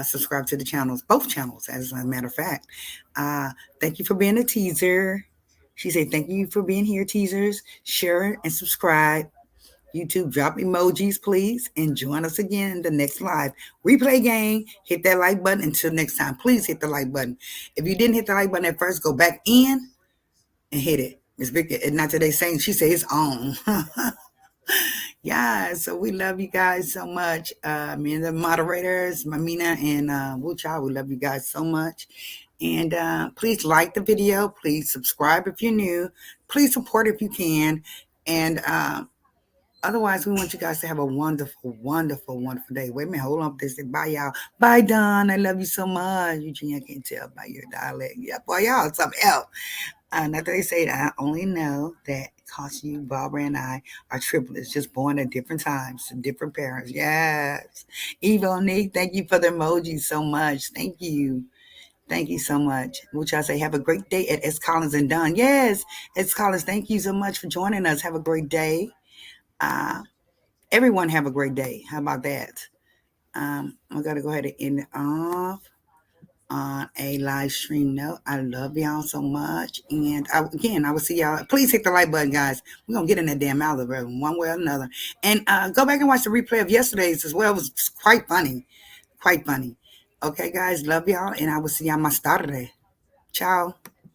subscribe to the channels, both channels, as a matter of fact. Thank you for being a teaser. She said, thank you for being here, teasers. Share and subscribe. YouTube, drop emojis, please, and join us again in the next live replay game. Hit that like button. Until next time, please hit the like button. If you didn't hit the like button at first, go back in and hit it. Miss Vicky, and not today saying she said it's on. Yeah, so we love you guys so much. Me and the moderators, Mamina and Wucha, we love you guys so much. And please like the video. Please subscribe if you're new. Please support if you can. And Otherwise, we want you guys to have a wonderful, wonderful, wonderful day. Wait a minute, hold on. This bye, y'all. Bye, Don. I love you so much. Eugene, I can't tell by your dialect. Yeah, boy, y'all, something else. Not that they say that. I only know that because you, Barbara, and I are triplets, just born at different times to different parents. Yes. Eva Nick, thank you for the emojis so much. Thank you. Thank you so much. Which I say, have a great day at S. Collins and Dunn. Yes, S. Collins, thank you so much for joining us. Have a great day. Uh, Everyone have a great day. How about that? I got to go ahead and end it off on a live stream note. I love y'all so much. And again, I will see y'all. Please hit the like button, guys. We're going to get in that damn algorithm one way or another. And go back and watch the replay of yesterday's as well. It was quite funny. Quite funny. Okay, guys. Love y'all. And I will see y'all my Saturday. Ciao.